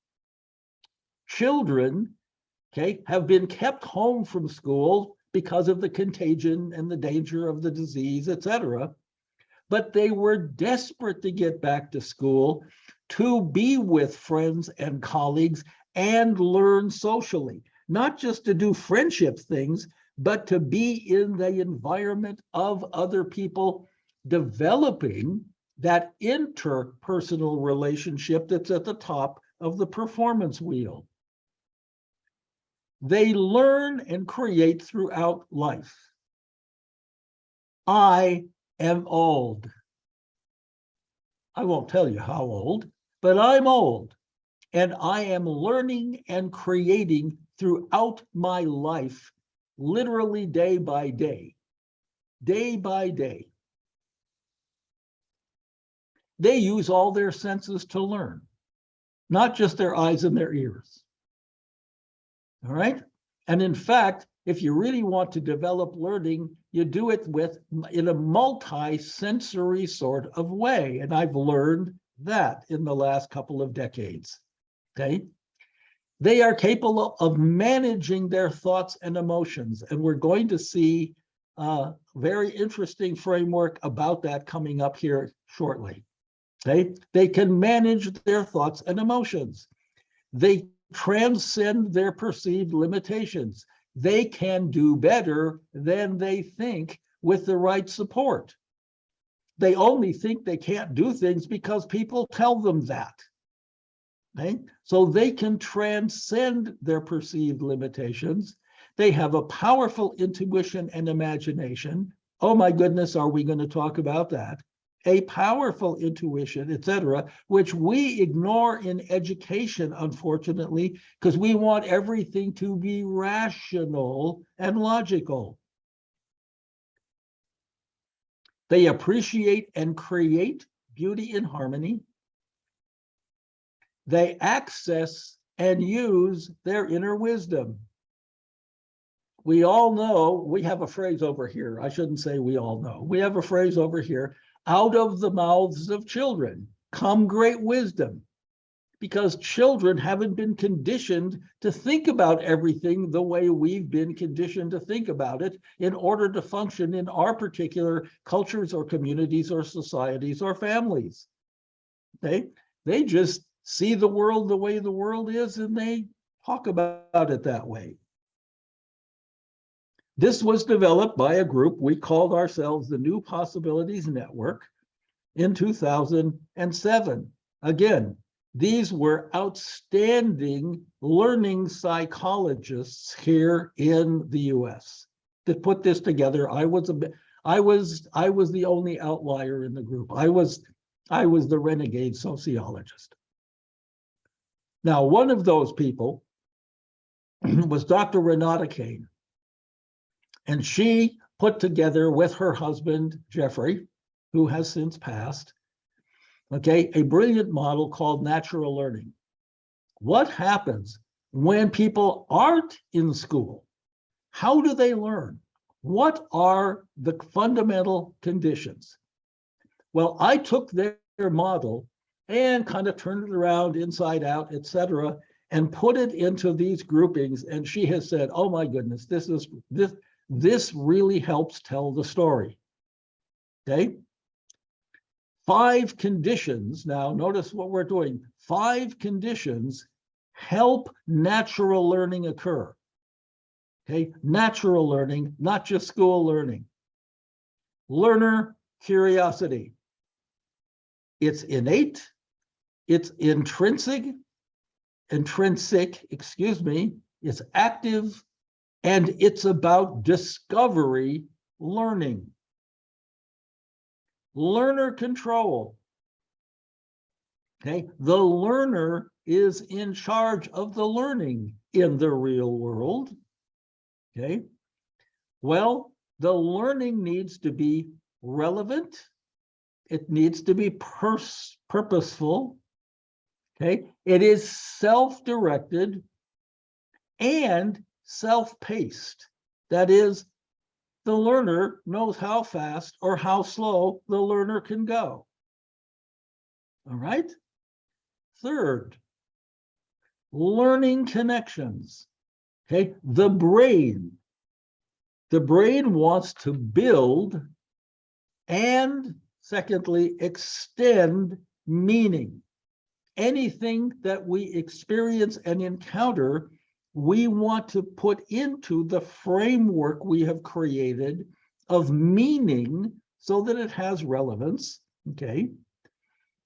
Children, okay, have been kept home from school because of the contagion and the danger of the disease, et cetera. But they were desperate to get back to school to be with friends and colleagues and learn socially, not just to do friendship things, but to be in the environment of other people, developing that interpersonal relationship that's at the top of the performance wheel. They learn and create throughout life. I am old. I won't tell you how old, but I'm old. And I am learning and creating throughout my life, literally day by day, day by day. They use all their senses to learn, not just their eyes and their ears. All right. And in fact, if you really want to develop learning, you do it in a multi-sensory sort of way. And I've learned that in the last couple of decades. Okay. They are capable of managing their thoughts and emotions. And we're going to see a very interesting framework about that coming up here shortly. Okay. They can manage their thoughts and emotions. They transcend their perceived limitations. They can do better than they think with the right support. They only think they can't do things because people tell them that. Okay? So they can transcend their perceived limitations. They have a powerful intuition and imagination. Oh my goodness, are we going to talk about that? A powerful intuition, etc., which we ignore in education, unfortunately, because we want everything to be rational and logical. They appreciate and create beauty and harmony. They access and use their inner wisdom. We all know, we have a phrase over here. I shouldn't say we all know. We have a phrase over here. Out of the mouths of children come great wisdom, because children haven't been conditioned to think about everything the way we've been conditioned to think about it in order to function in our particular cultures or communities or societies or families. They just see the world the way the world is and they talk about it that way. This was developed by a group we called ourselves the New Possibilities Network in 2007. Again, these were outstanding learning psychologists here in the US that put this together. I was the only outlier in the group. I was the renegade sociologist. Now, one of those people was Dr. Renata Kane. And she put together with her husband, Jeffrey, who has since passed, okay, a brilliant model called natural learning. What happens when people aren't in school? How do they learn? What are the fundamental conditions? Well, I took their model and kind of turned it around inside out, et cetera, and put it into these groupings. And she has said, oh my goodness, this really helps tell the story. Okay. 5 conditions. Now, notice what we're doing. 5 conditions help natural learning occur. Okay. Natural learning, not just school learning. Learner curiosity. It's innate. It's intrinsic, excuse me. It's active. And it's about discovery learning. Learner control. Okay, the learner is in charge of the learning in the real world. Okay, well, the learning needs to be relevant. It needs to be purposeful. Okay, it is self-directed and self-paced. That is, the learner knows how fast or how slow the learner can go. All right. Third, learning connections. Okay, the brain wants to build and, secondly, extend meaning. Anything that we experience and encounter, we want to put into the framework we have created of meaning so that it has relevance. Okay.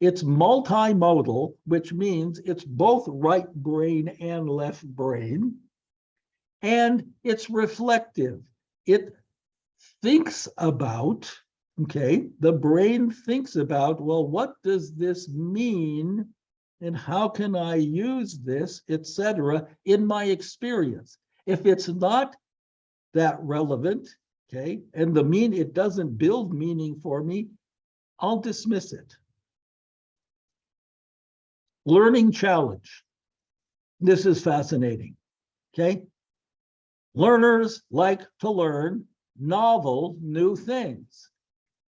It's multimodal, which means it's both right brain and left brain. And it's reflective. It thinks about, okay, the brain thinks about, well, what does this mean? And how can I use this, etc., in my experience? If it's not that relevant, okay, and it doesn't build meaning for me, I'll dismiss it. Learning challenge. This is fascinating, okay? Learners like to learn novel new things.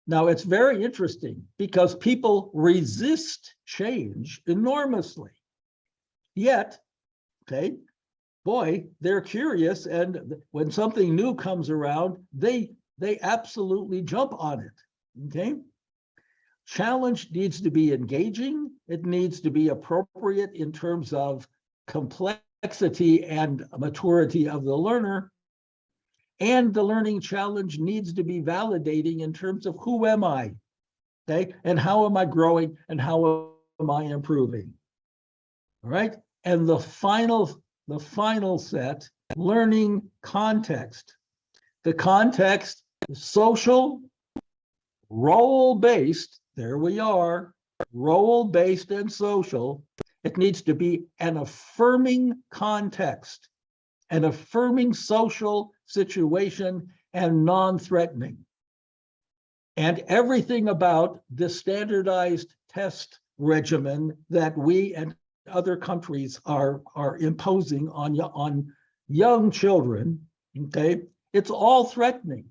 Now, it's very interesting because people resist change enormously. Yet, okay, boy, they're curious, and when something new comes around, they absolutely jump on it, okay? Challenge needs to be engaging. It needs to be appropriate in terms of complexity and maturity of the learner. And the learning challenge needs to be validating in terms of who am I, okay? And how am I growing and how am I improving? All right. And the final set, learning context. The context is social, role-based. There we are, role-based and social. It needs to be an affirming context, an affirming social situation, and non-threatening. And everything about the standardized test regimen that we and other countries are imposing on young children, okay, it's all threatening.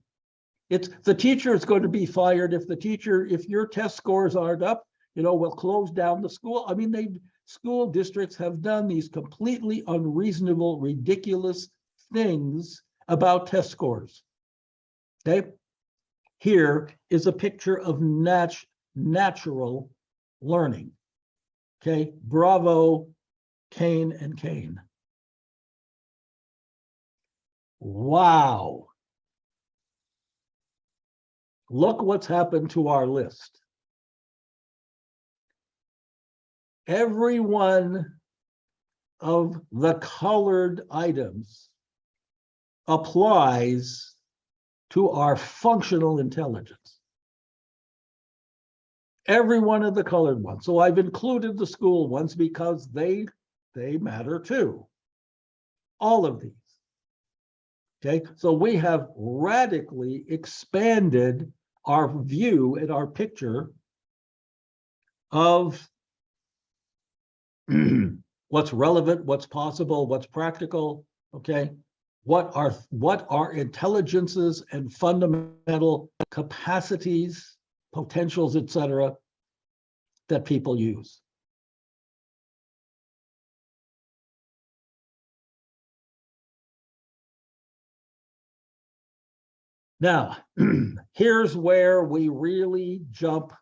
It's the teacher is going to be fired if your test scores aren't up, we'll close down the school. I mean, school districts have done these completely unreasonable, ridiculous things about test scores. Okay. Here is a picture of natural learning. Okay. Bravo, Kane and Kane. Wow. Look what's happened to our list. Every one of the colored items applies to our functional intelligence. Every one of the colored ones. So I've included the school ones because they matter too. All of these. Okay, so we have radically expanded our view and our picture of what's relevant, what's possible, what's practical, okay? What are intelligences and fundamental capacities, potentials, etc., that people use. Now, here's where we really jump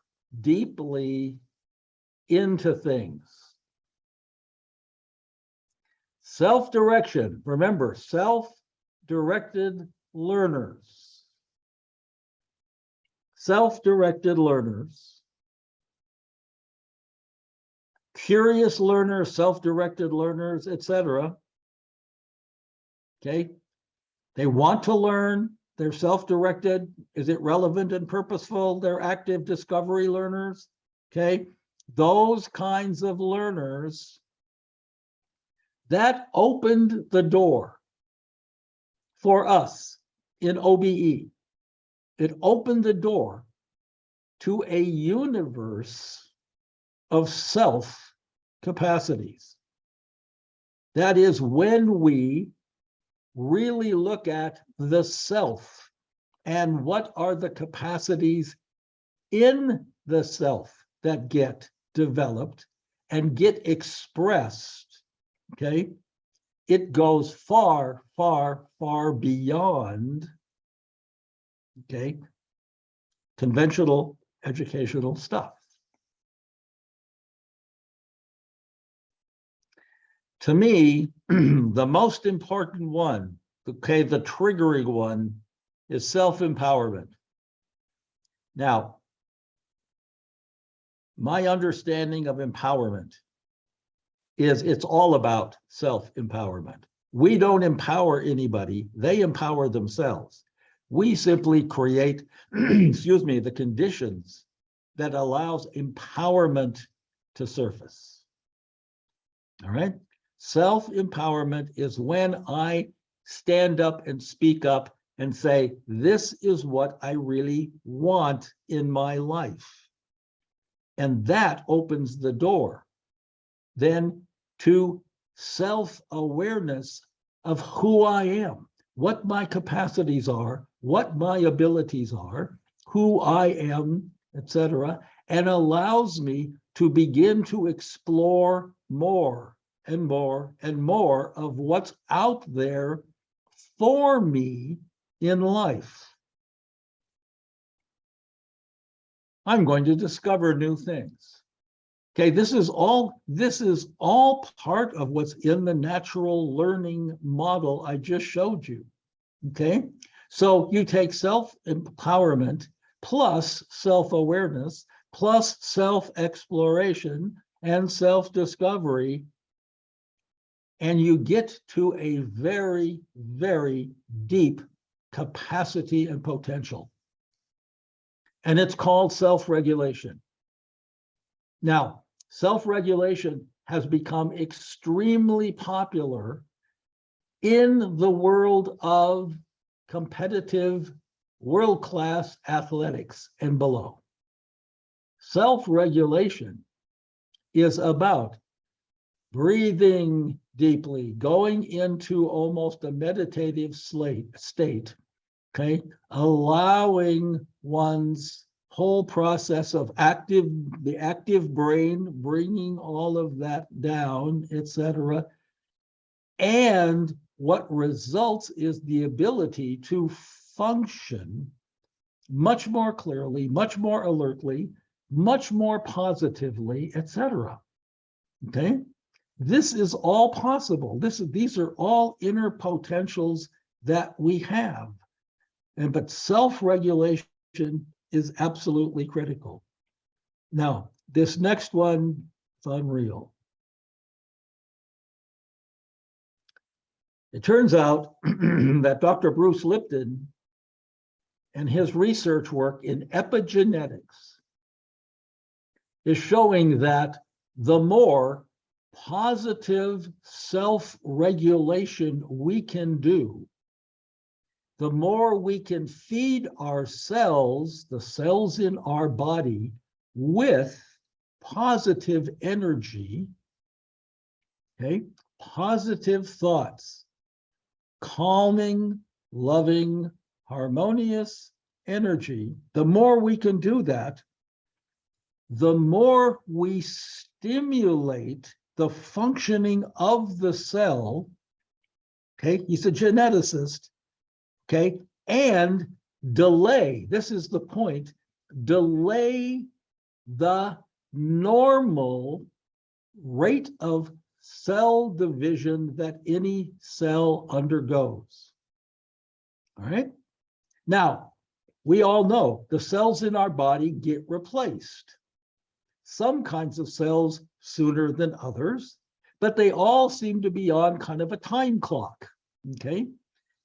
deeply into things. Self-direction. Remember, self-directed learners. Self-directed learners. Curious learners, self-directed learners, etc. Okay. They want to learn. They're self-directed. Is it relevant and purposeful? They're active discovery learners. Okay. Those kinds of learners, that opened the door for us in OBE. It opened the door to a universe of self capacities. That is when we really look at the self and what are the capacities in the self that get developed and get expressed, okay? It goes far, far, far beyond, okay, conventional educational stuff. To me, the most important one, okay, the triggering one, is self-empowerment. Now, my understanding of empowerment is it's all about self-empowerment. We don't empower anybody, they empower themselves. We simply create, excuse me, the conditions that allows empowerment to surface. All right. Self-empowerment is when I stand up and speak up and say, this is what I really want in my life. And that opens the door then to self-awareness of who I am, what my capacities are, what my abilities are, who I am, etc., and allows me to begin to explore more and more and more of what's out there for me in life. I'm going to discover new things. Okay, this is all part of what's in the natural learning model I just showed you. Okay, so you take self-empowerment plus self-awareness plus self-exploration and self-discovery, and you get to a very, very deep capacity and potential. And it's called self-regulation. Now, self-regulation has become extremely popular in the world of competitive world-class athletics and below. Self-regulation is about breathing deeply, going into almost a meditative state, okay? Allowing one's whole process of the active brain, bringing all of that down, etc. And what results is the ability to function much more clearly, much more alertly, much more positively, etc. Okay? This is all possible. These are all inner potentials that we have. But self-regulation is absolutely critical. Now, this next one is unreal. It turns out that Dr. Bruce Lipton and his research work in epigenetics is showing that the more positive self-regulation we can do, the more we can feed our cells, the cells in our body, with positive energy, okay, positive thoughts, calming, loving, harmonious energy. The more we can do that, the more we stimulate the functioning of the cell. Okay, he's a geneticist. Okay, and delay, this is the point, delay the normal rate of cell division that any cell undergoes. All right, now we all know the cells in our body get replaced. Some kinds of cells sooner than others, but they all seem to be on kind of a time clock. Okay,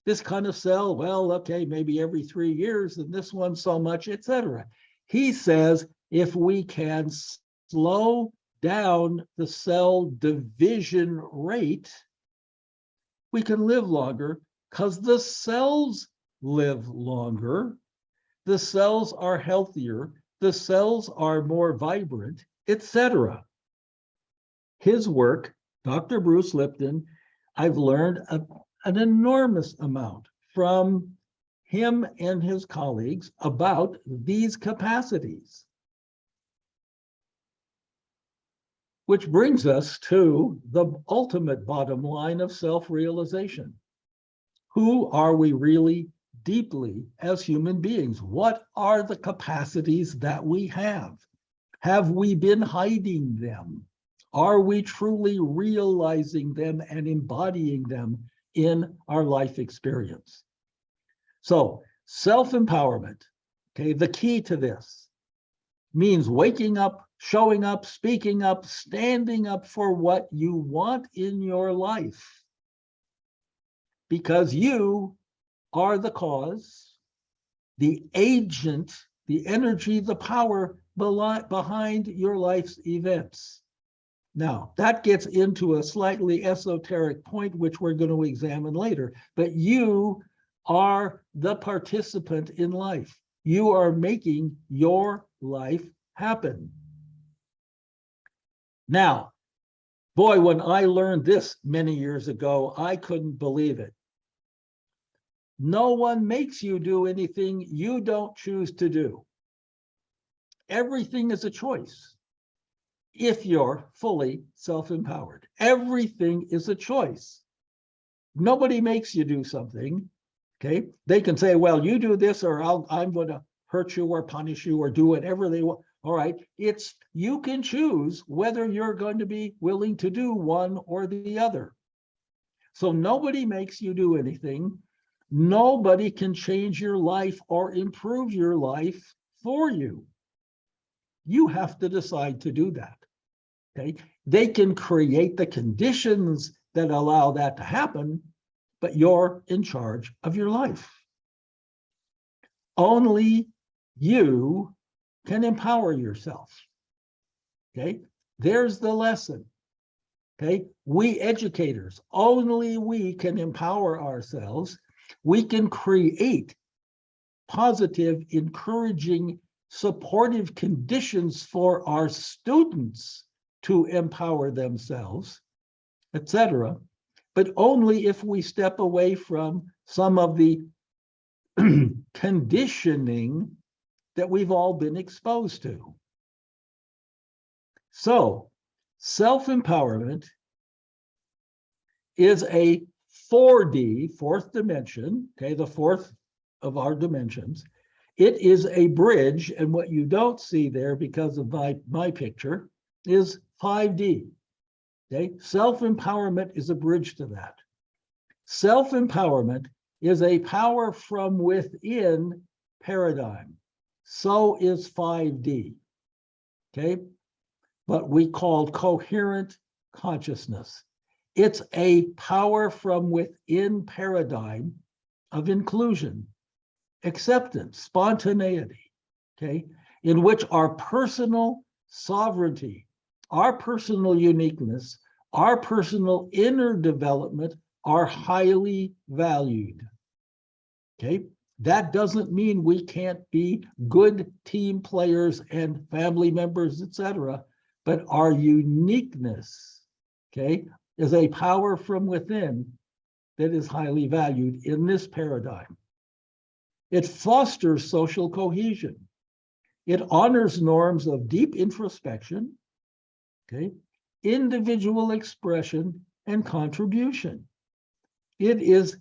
this kind of cell, well, okay, maybe every 3 years, and this one so much, etc. He says if we can slow down the cell division rate, we can live longer because the cells live longer, the cells are healthier, the cells are more vibrant, etc. His work, Dr. Bruce Lipton, I've learned an enormous amount from him and his colleagues about these capacities. Which brings us to the ultimate bottom line of self-realization. Who are we really deeply as human beings? What are the capacities that we have? Have we been hiding them? Are we truly realizing them and embodying them in our life experience? So self-empowerment, okay, the key to this means waking up, showing up, speaking up, standing up for what you want in your life. Because you are the cause, the agent, the energy, the power behind your life's events. Now, that gets into a slightly esoteric point, which we're going to examine later, but you are the participant in life. You are making your life happen. Now, boy, when I learned this many years ago, I couldn't believe it. No one makes you do anything you don't choose to do. Everything is a choice. If you're fully self-empowered, everything is a choice. Nobody makes you do something. Okay, they can say, well, you do this, or I'm going to hurt you or punish you or do whatever they want. All right, it's you can choose whether you're going to be willing to do one or the other. So nobody makes you do anything. Nobody can change your life or improve your life for you. You have to decide to do that. Okay, they can create the conditions that allow that to happen, but you're in charge of your life. Only you can empower yourself. Okay, there's the lesson. Okay, we educators, only we can empower ourselves. We can create positive, encouraging, supportive conditions for our students to empower themselves, etc., but only if we step away from some of the conditioning that we've all been exposed to. So, self-empowerment is a 4D, fourth dimension, okay, the fourth of our dimensions. It is a bridge, and what you don't see there because of my picture is 5D. Okay, self-empowerment is a bridge to that. Self-empowerment is a power from within paradigm. So is 5D. Okay, what we call coherent consciousness. It's a power from within paradigm of inclusion, acceptance, spontaneity, okay, in which our personal sovereignty, our personal uniqueness, our personal inner development are highly valued. Okay, that doesn't mean we can't be good team players and family members, etc., but our uniqueness, okay, is a power from within that is highly valued in this paradigm. It fosters social cohesion. It honors norms of deep introspection, okay, individual expression, and contribution. It is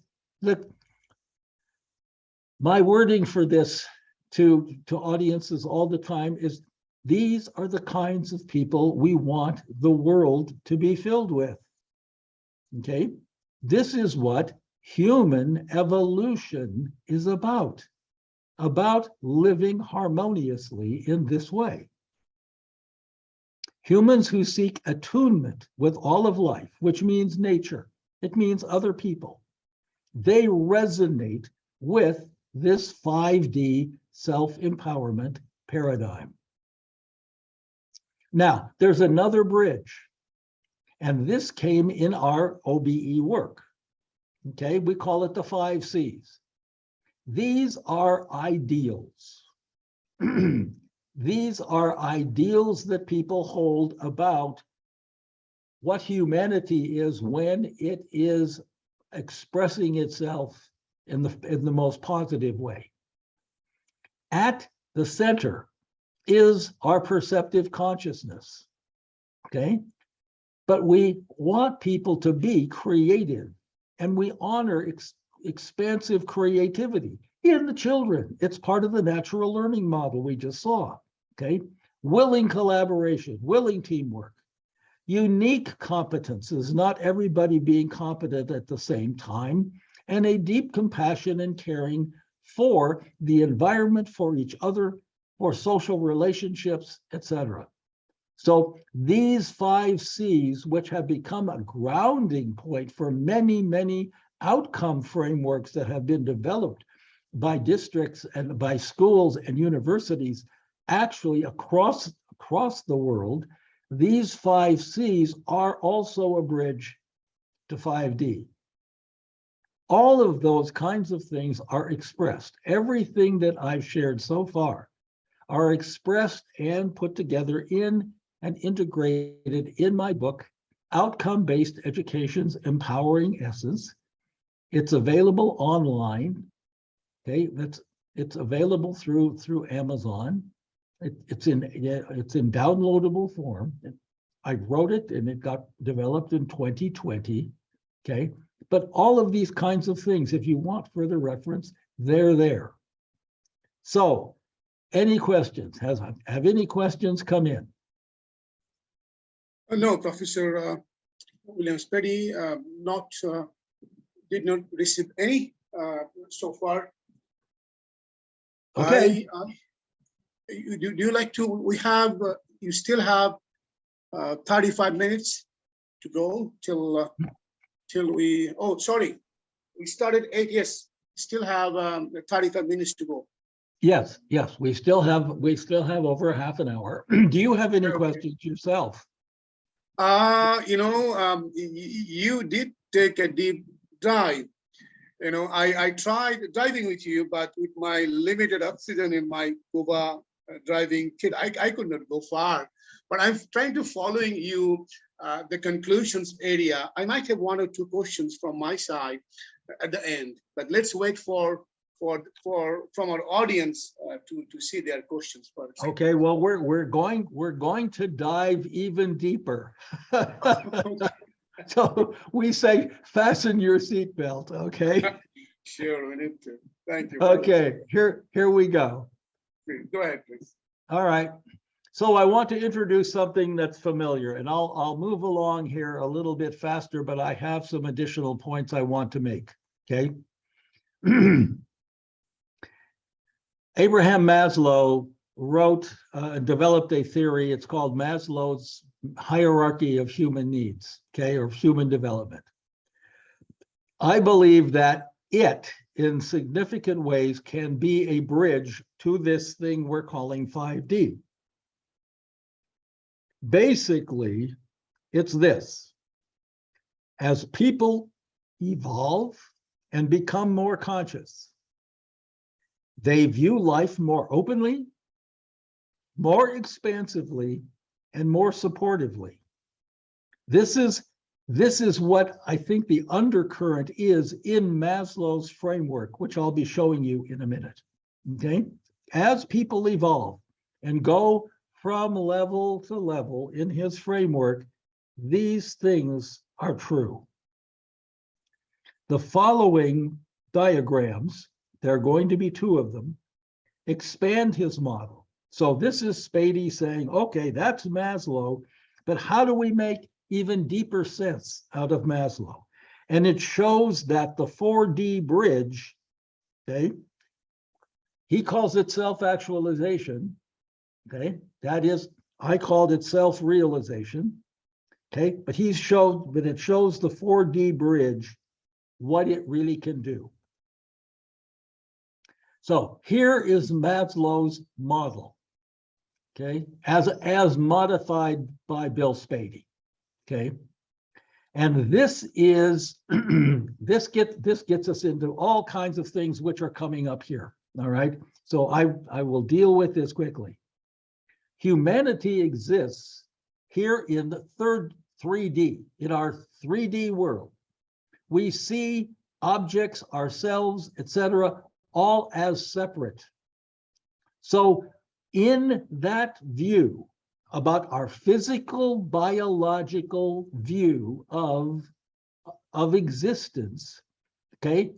my wording for this to audiences all the time is these are the kinds of people we want the world to be filled with. Okay, this is what human evolution is about living harmoniously in this way. Humans who seek attunement with all of life, which means nature, it means other people, they resonate with this 5D self-empowerment paradigm. Now, there's another bridge, and this came in our OBE work. Okay, we call it the 5 C's. These are ideals. These are ideals that people hold about what humanity is when it is expressing itself in the most positive way. At the center is our perceptive consciousness, okay? But we want people to be creative, and we honor expansive creativity in the children. It's part of the natural learning model we just saw, okay? Willing collaboration, willing teamwork, unique competences, not everybody being competent at the same time, and a deep compassion and caring for the environment, for each other, for social relationships, etc. So these 5 C's, which have become a grounding point for many, many outcome frameworks that have been developed by districts and by schools and universities, actually across the world, these 5 C's are also a bridge to 5D. All of those kinds of things are expressed. Everything that I've shared so far are expressed and put together in and integrated in my book, Outcome-Based Education's Empowering Essence. It's available online. Okay, it's available through Amazon. It's in downloadable form. I wrote it and it got developed in 2020. Okay, but all of these kinds of things, if you want further reference, they're there. So, any questions? Have any questions come in? No, Professor William Spady, did not receive any so far. Okay. Do you like to? We have. You still have 35 minutes to go till we. Oh, sorry. We started 8. Yes, still have 35 minutes to go. Yes. We still have over half an hour. Do you have any questions yourself? You did take a deep dive. I tried driving with you, but with my limited oxygen in my Cuba driving kit, I could not go far. But I'm trying to following you, the conclusions area. I might have 1 or 2 questions from my side at the end, but let's wait from our audience to see their questions first. Okay, well, we're going to dive even deeper. So we say, fasten your seatbelt, okay? Sure, we need to. Thank you. Okay, here we go. Go ahead, please. All right. So I want to introduce something that's familiar, and I'll move along here a little bit faster, but I have some additional points I want to make, okay? Abraham Maslow developed a theory. It's called Maslow's hierarchy of human needs, okay, or human development. I believe that it, in significant ways, can be a bridge to this thing we're calling 5D. Basically, it's this. As people evolve and become more conscious, they view life more openly, more expansively, and more supportively. This is what I think the undercurrent is in Maslow's framework, which I'll be showing you in a minute. Okay? As people evolve and go from level to level in his framework, these things are true. The following diagrams, there are going to be 2 of them, expand his model. So this is Spady saying, okay, that's Maslow, but how do we make even deeper sense out of Maslow? And it shows that the 4D bridge, okay, he calls it self-actualization, okay, that is, I called it self-realization, okay, but it shows the 4D bridge, what it really can do. So here is Maslow's model, okay, as modified by Bill Spady, okay, and this is this gets us into all kinds of things which are coming up here. All right, so I will deal with this quickly. Humanity exists here in the 3D, in our 3D world. We see objects, ourselves, etc., all as separate. So in that view about our physical, biological view of existence, okay,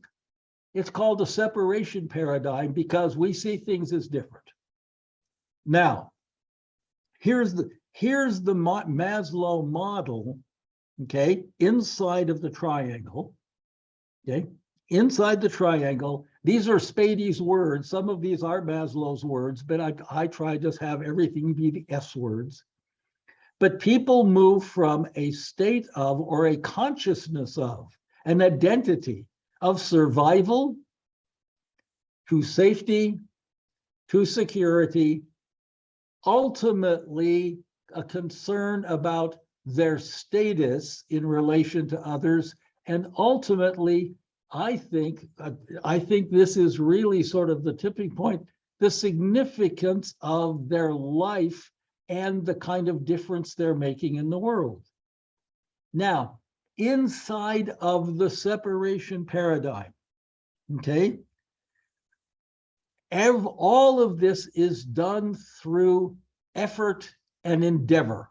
it's called a separation paradigm because we see things as different. Now, here's the Maslow model, okay, inside of the triangle, okay, inside the triangle. These are Spady's words. Some of these are Maslow's words, but I try to just have everything be the S words. But people move from a state of, or a consciousness of, an identity of survival to safety, to security, ultimately a concern about their status in relation to others, and ultimately, I think this is really sort of the tipping point, the significance of their life and the kind of difference they're making in the world. Now, inside of the separation paradigm, okay, all of this is done through effort and endeavor.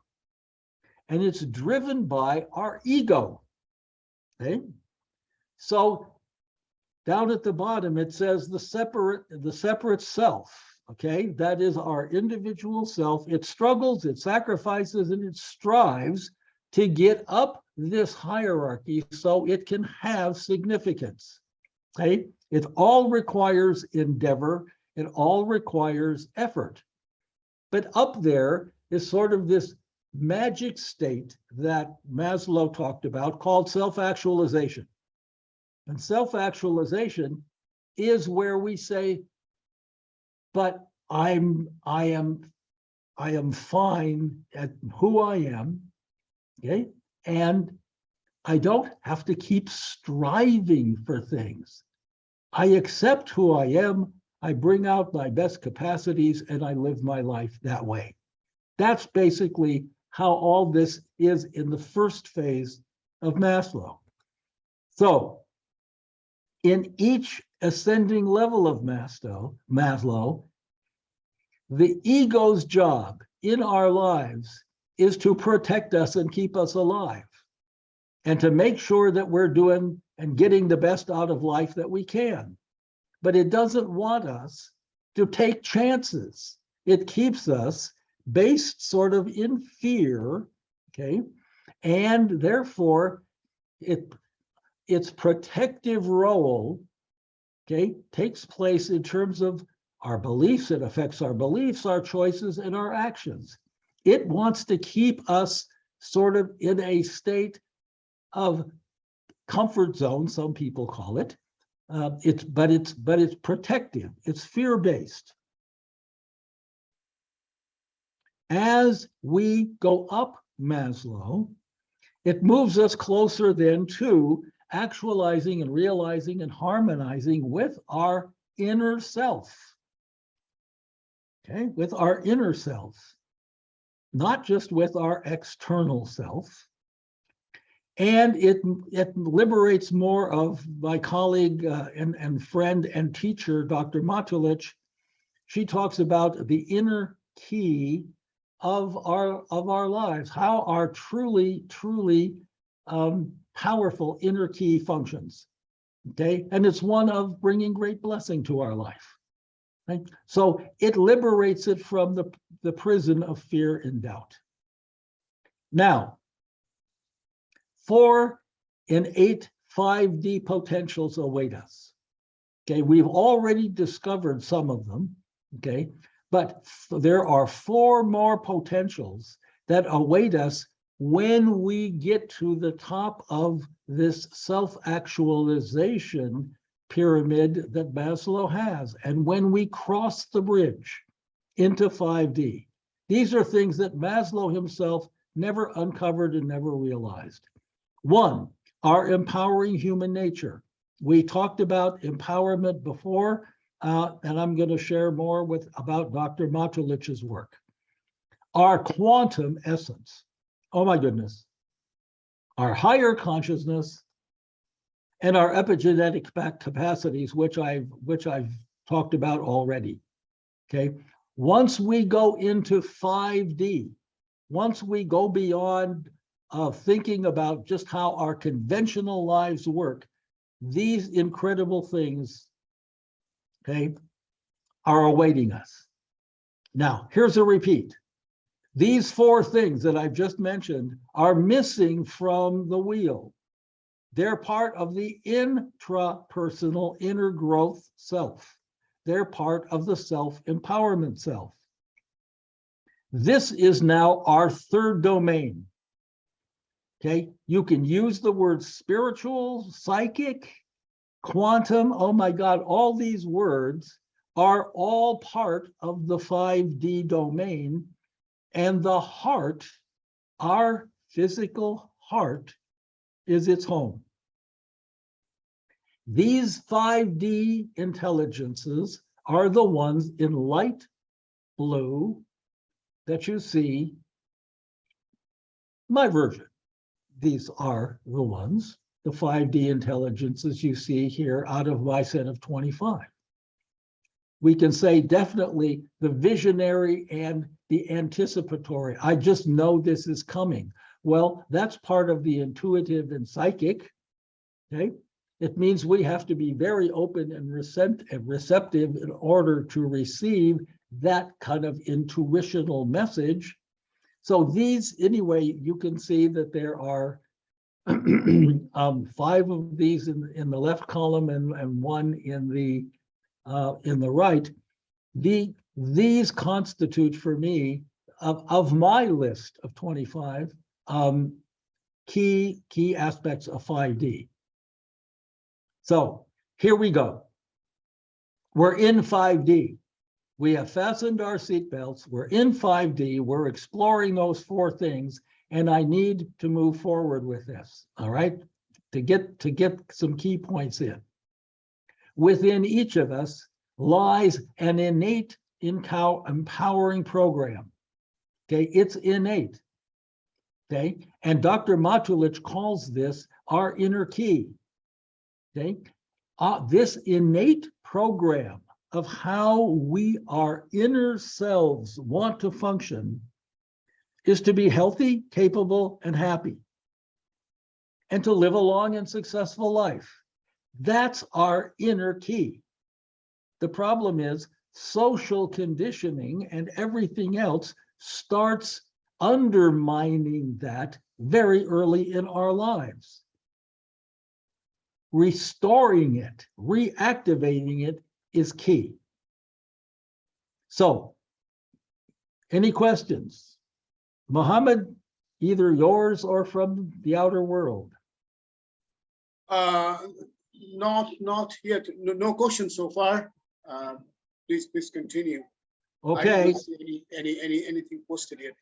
And it's driven by our ego. Okay? So down at the bottom, it says the separate self. Okay, that is our individual self. It struggles, it sacrifices, and it strives to get up this hierarchy so it can have significance. Okay, it all requires endeavor, it all requires effort. But up there is sort of this magic state that Maslow talked about called self-actualization. And self-actualization is where we say, but I am fine at who I am, okay? And I don't have to keep striving for things. I accept who I am, I bring out my best capacities, and I live my life that way. That's basically how all this is in the first phase of Maslow. So in each ascending level of Maslow, the ego's job in our lives is to protect us and keep us alive, and to make sure that we're doing and getting the best out of life that we can. But it doesn't want us to take chances. It keeps us based sort of in fear, okay? And therefore, its protective role, okay, takes place in terms of our beliefs. It affects our beliefs, our choices, and our actions. It wants to keep us sort of in a state of comfort zone, some people call it. But it's protective. It's fear-based. As we go up Maslow, it moves us closer then to actualizing and realizing and harmonizing with our inner self. Okay, with our inner self, not just with our external self. And it liberates more of my colleague and friend and teacher, Dr. Matulich. She talks about the inner key of our lives, how our truly powerful inner key functions. Okay, and it's one of bringing great blessing to our life. Right? So it liberates it from the prison of fear and doubt. Now, 4 and 8 5D potentials await us. Okay, we've already discovered some of them, okay, but there are 4 more potentials that await us when we get to the top of this self-actualization pyramid that Maslow has, and when we cross the bridge into 5D. These are things that Maslow himself never uncovered and never realized. 1, our empowering human nature. We talked about empowerment before, and I'm going to share more about Dr. Matulich's work. Our quantum essence. Oh my goodness. Our higher consciousness and our epigenetic capacities, which I've talked about already. Okay. Once we go into 5D, once we go beyond thinking about just how our conventional lives work, these incredible things, okay, are awaiting us. Now, here's a repeat. These 4 things that I've just mentioned are missing from the wheel. They're part of the intrapersonal inner growth self. They're part of the self-empowerment self. This is now our 3rd domain. Okay, you can use the word spiritual, psychic, quantum, oh my God, all these words are all part of the 5D domain, and the heart, our physical heart, is its home. These 5D intelligences are the ones in light blue that you see, my version. These are the ones, the 5D intelligences you see here out of my set of 25. We can say definitely the visionary and the anticipatory. I just know this is coming. Well, that's part of the intuitive and psychic, okay? It means we have to be very open and receptive in order to receive that kind of intuitional message. So these, anyway, you can see that there are 5 of these in the left column and 1 in the right. These constitute for me of my list of 25 key aspects of 5D. So here we go. We're in 5D. We have fastened our seatbelts. We're in 5D. We're exploring those 4 things, and I need to move forward with this, all right, to get some key points in. Within each of us lies an innate empowering program. Okay, it's innate. Okay, and Dr. Matulich calls this our inner key. Okay, this innate program of how we, our inner selves, want to function is to be healthy, capable, and happy, and to live a long and successful life. That's our inner key. The problem is social conditioning and everything else starts undermining that very early in our lives. Restoring it, reactivating it is key. So, any questions? Mohammed, either yours or from the outer world? Not yet. No questions so far. Please continue. Okay. I don't see anything posted yet.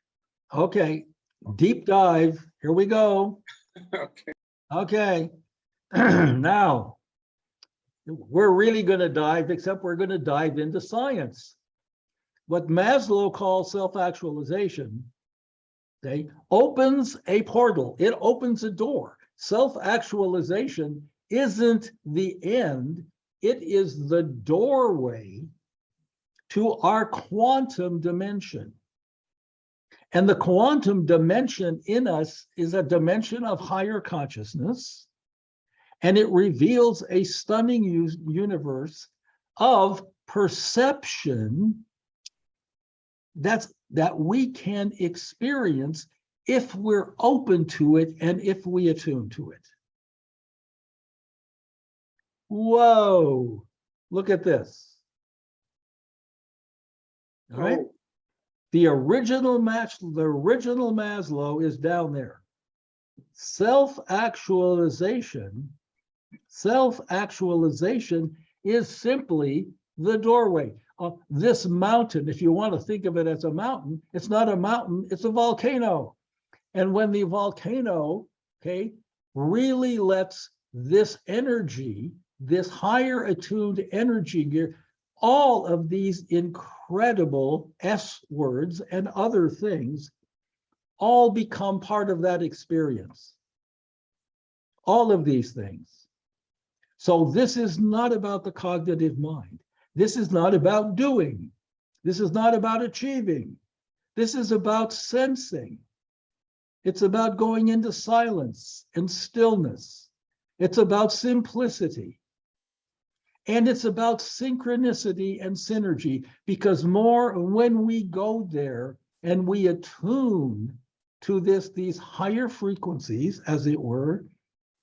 Okay. Deep dive. Here we go. Okay. Okay. Now, we're really going to dive, except we're going to dive into science. What Maslow calls self-actualization, okay, opens a portal. It opens a door. Self-actualization isn't the end. It is the doorway to our quantum dimension. And the quantum dimension in us is a dimension of higher consciousness, and it reveals a stunning universe of perception that we can experience if we're open to it and if we attune to it. Whoa, look at this. All right. Oh. The original Maslow is down there. Self-actualization is simply the doorway. This mountain, if you want to think of it as a mountain, it's not a mountain, it's a volcano. And when the volcano, okay, really lets this energy, this higher attuned energy gear, all of these incredible S words and other things all become part of that experience. All of these things. So this is not about the cognitive mind. This is not about doing. This is not about achieving. This is about sensing. It's about going into silence and stillness. It's about simplicity. And it's about synchronicity and synergy, because more when we go there and we attune to these higher frequencies, as it were,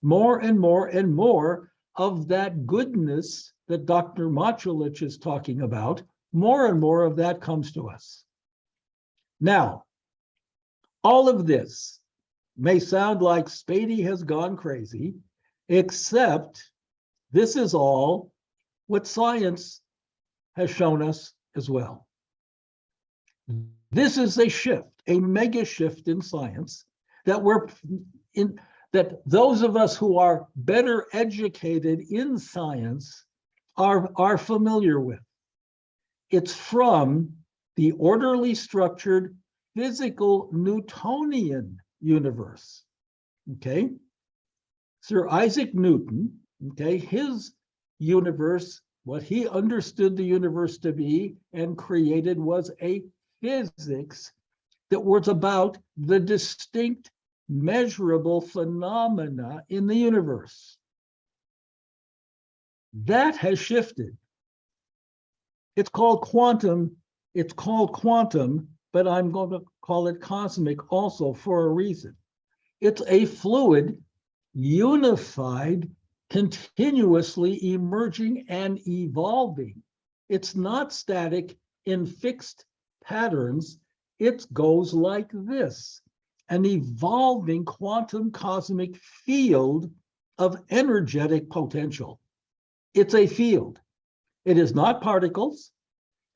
more and more and more of that goodness that Dr. Matulich is talking about, more and more of that comes to us. Now, all of this may sound like Spady has gone crazy, except This is all what science has shown us as well. This is a shift, a mega shift in science that that those of us who are better educated in science are familiar with. It's from the orderly structured physical Newtonian universe. Okay. Sir Isaac Newton, okay, his universe, what he understood the universe to be and created was a physics that was about the distinct measurable phenomena in the universe. That has shifted. It's called quantum, but I'm going to call it cosmic also for a reason. It's a fluid, unified, continuously emerging and evolving. It's not static in fixed patterns. It goes like this, an evolving quantum cosmic field of energetic potential. It's a field. It is not particles.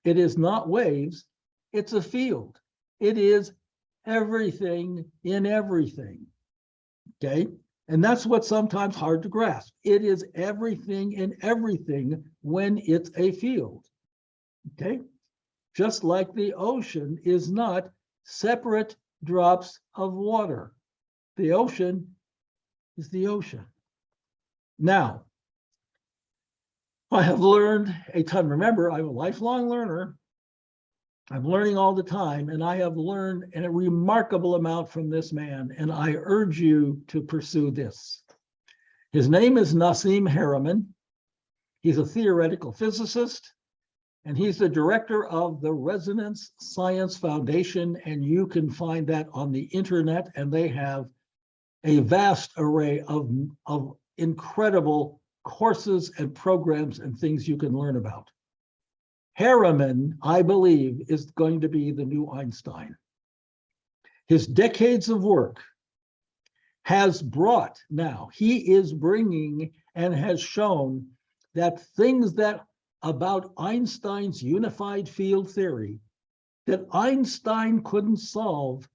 It is not waves. It's a field. It is everything in everything. Okay? And that's what's sometimes hard to grasp. It is everything in everything when it's a field. Okay? Just like the ocean is not separate drops of water. The ocean is the ocean. Now, I have learned a ton. Remember, I'm a lifelong learner. I'm learning all the time, and I have learned a remarkable amount from this man, and I urge you to pursue this. His name is Nassim Haramein. He's a theoretical physicist, and he's the director of the Resonance Science Foundation, and you can find that on the internet, and they have a vast array of incredible courses and programs and things you can learn about. Haramein, I believe, is going to be the new Einstein. His decades of work has brought now, he is bringing and has shown that things that about Einstein's unified field theory that Einstein couldn't solve,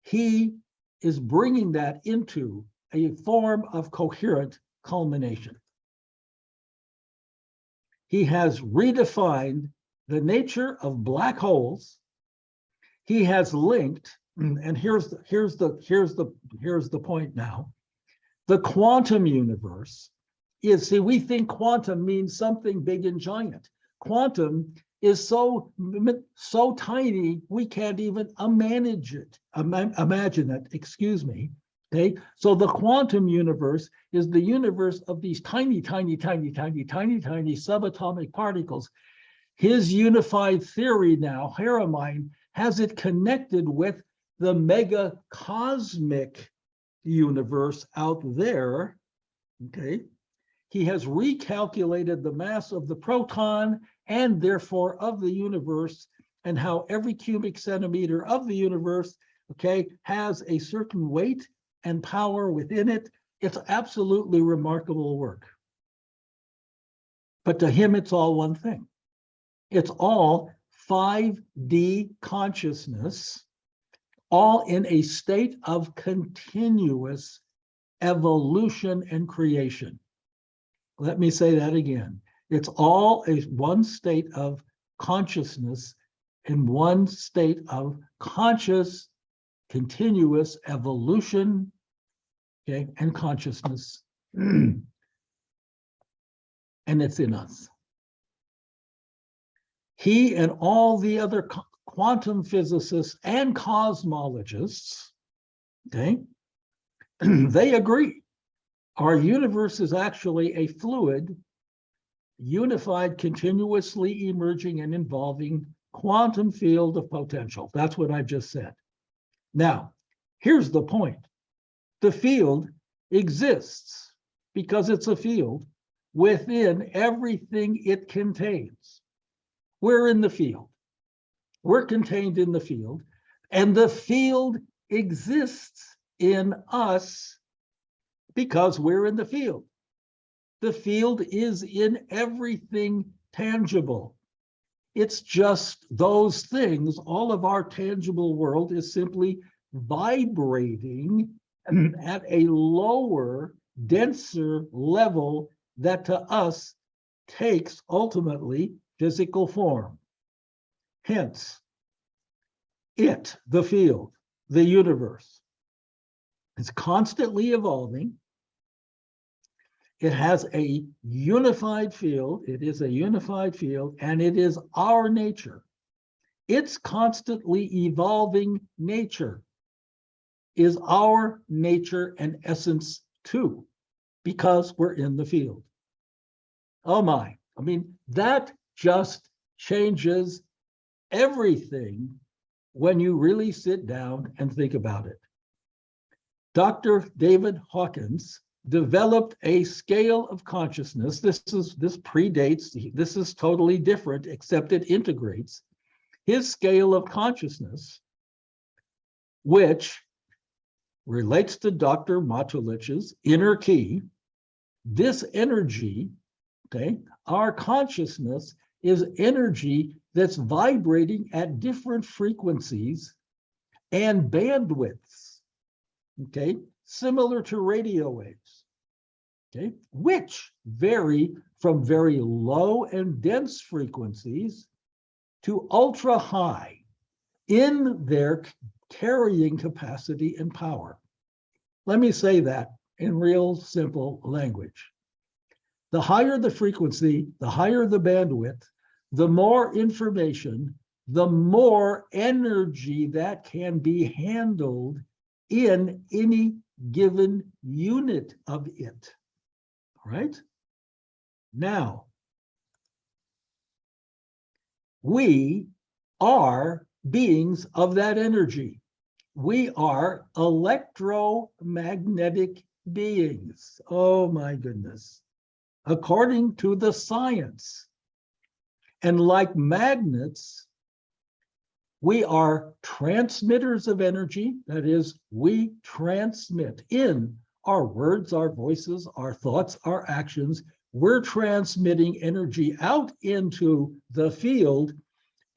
he is bringing that into a form of coherent culmination. He has redefined the nature of black holes. He has linked, and here's the point now. The quantum universe is, see, we think quantum means something big and giant. Quantum is so tiny we can't even imagine it. Excuse me. Okay, so the quantum universe is the universe of these tiny subatomic particles. His unified theory now, Haramein, has it connected with the mega cosmic universe out there. Okay, he has recalculated the mass of the proton and therefore of the universe, and how every cubic centimeter of the universe, okay, has a certain weight and power within it. It's absolutely remarkable work. But to him, it's all one thing. It's all 5D consciousness, all in a state of continuous evolution and creation. Let me say that again. It's all one state of consciousness in one state of conscious, continuous evolution, okay, and consciousness. And it's in us. He and all the other quantum physicists and cosmologists, okay, they agree. Our universe is actually a fluid, unified, continuously emerging and evolving quantum field of potential. That's what I just said. Now, here's the point. The field exists because it's a field within everything it contains. We're in the field. We're contained in the field, and the field exists in us because we're in the field. The field is in everything tangible. It's just those things. All of our tangible world is simply vibrating at a lower, denser level that to us takes ultimately physical form. Hence, the field, the universe, is constantly evolving. It has a unified field. It is a unified field, and it is our nature. It's constantly evolving nature is our nature and essence too, because we're in the field. Oh my, I mean, that just changes everything when you really sit down and think about it. Dr. David Hawkins developed a scale of consciousness. This predates, this is totally different, except it integrates his scale of consciousness, which relates to Dr. Matulich's inner key. This energy, okay, our consciousness is energy that's vibrating at different frequencies and bandwidths, okay, similar to radio waves, okay, which vary from very low and dense frequencies to ultra high in their carrying capacity and power. Let me say that in real simple language. The higher the frequency, the higher the bandwidth, the more information, the more energy that can be handled in any given unit of it. All right? Now, we are beings of that energy. We are electromagnetic beings. Oh my goodness. According to the science. And like magnets, we are transmitters of energy. That is, we transmit in our words, our voices, our thoughts, our actions. We're transmitting energy out into the field.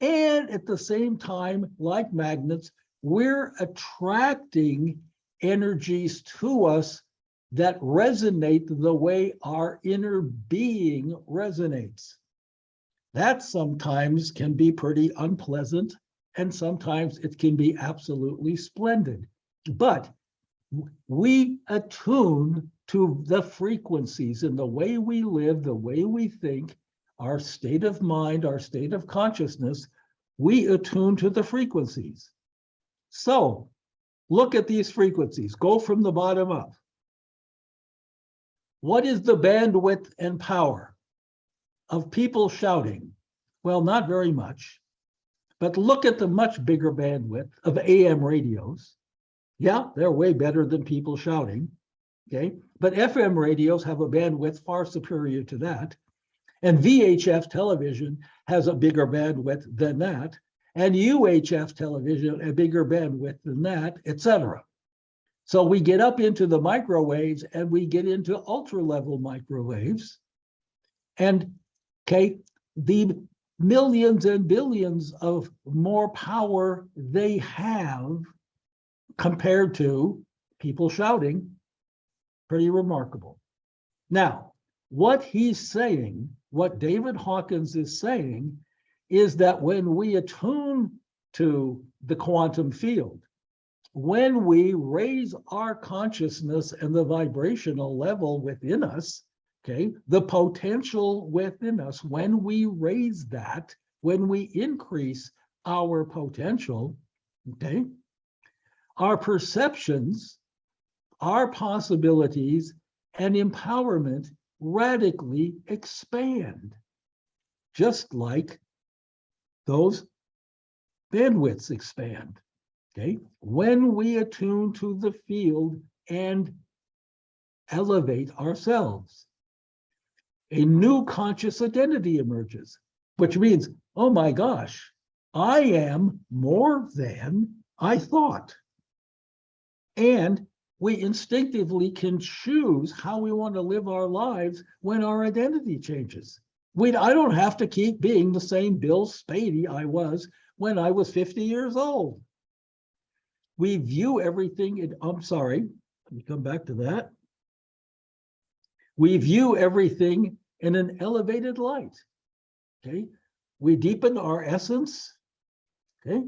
And at the same time, like magnets, we're attracting energies to us that resonate the way our inner being resonates. That sometimes can be pretty unpleasant, and sometimes it can be absolutely splendid. But we attune to the frequencies in the way we live, the way we think, our state of mind, our state of consciousness. We attune to the frequencies. So look at these frequencies. Go from the bottom up. What is the bandwidth and power of people shouting? Well, not very much, but look at the much bigger bandwidth of AM radios. Yeah, they're way better than people shouting, okay? But FM radios have a bandwidth far superior to that. And VHF television has a bigger bandwidth than that. And UHF television, a bigger bandwidth than that, etc. So we get up into the microwaves and we get into ultra level microwaves. And okay, the millions and billions of more power they have compared to people shouting, pretty remarkable. Now, what he's saying, what David Hawkins is saying, is that when we attune to the quantum field, when we raise our consciousness and the vibrational level within us, okay, the potential within us, when we raise that, when we increase our potential, okay, our perceptions, our possibilities, and empowerment radically expand, just like those bandwidths expand. Okay, when we attune to the field and elevate ourselves, a new conscious identity emerges, which means, oh my gosh, I am more than I thought. And we instinctively can choose how we want to live our lives when our identity changes. I don't have to keep being the same Bill Spady I was when I was 50 years old. We view everything I'm sorry, let me come back to that. We view everything in an elevated light, okay? We deepen our essence, okay?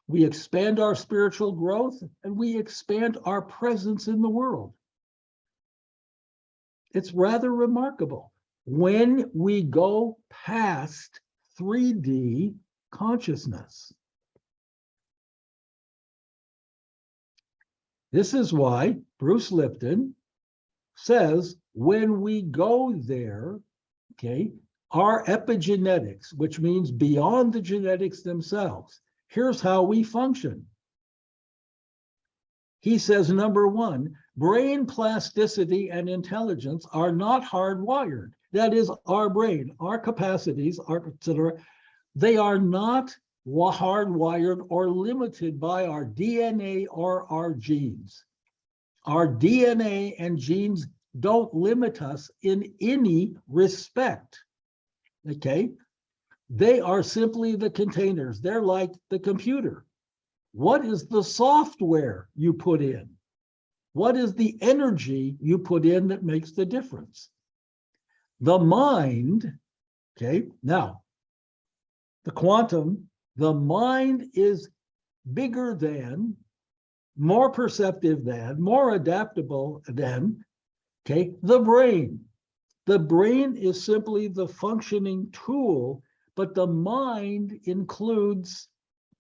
We expand our spiritual growth, and we expand our presence in the world. It's rather remarkable when we go past 3D consciousness. This is why Bruce Lipton says when we go there, okay, our epigenetics, which means beyond the genetics themselves, here's how we function. He says, number one, brain plasticity and intelligence are not hardwired. That is, our brain, our capacities, etc., they are not hardwired or limited by our DNA or our genes. Our DNA and genes don't limit us in any respect, okay? They are simply the containers. They're like the computer. What is the software you put in? What is the energy you put in that makes the difference? The mind, okay, now, the quantum, the mind is bigger than, more perceptive than, more adaptable than, okay, the brain. The brain is simply the functioning tool, but the mind includes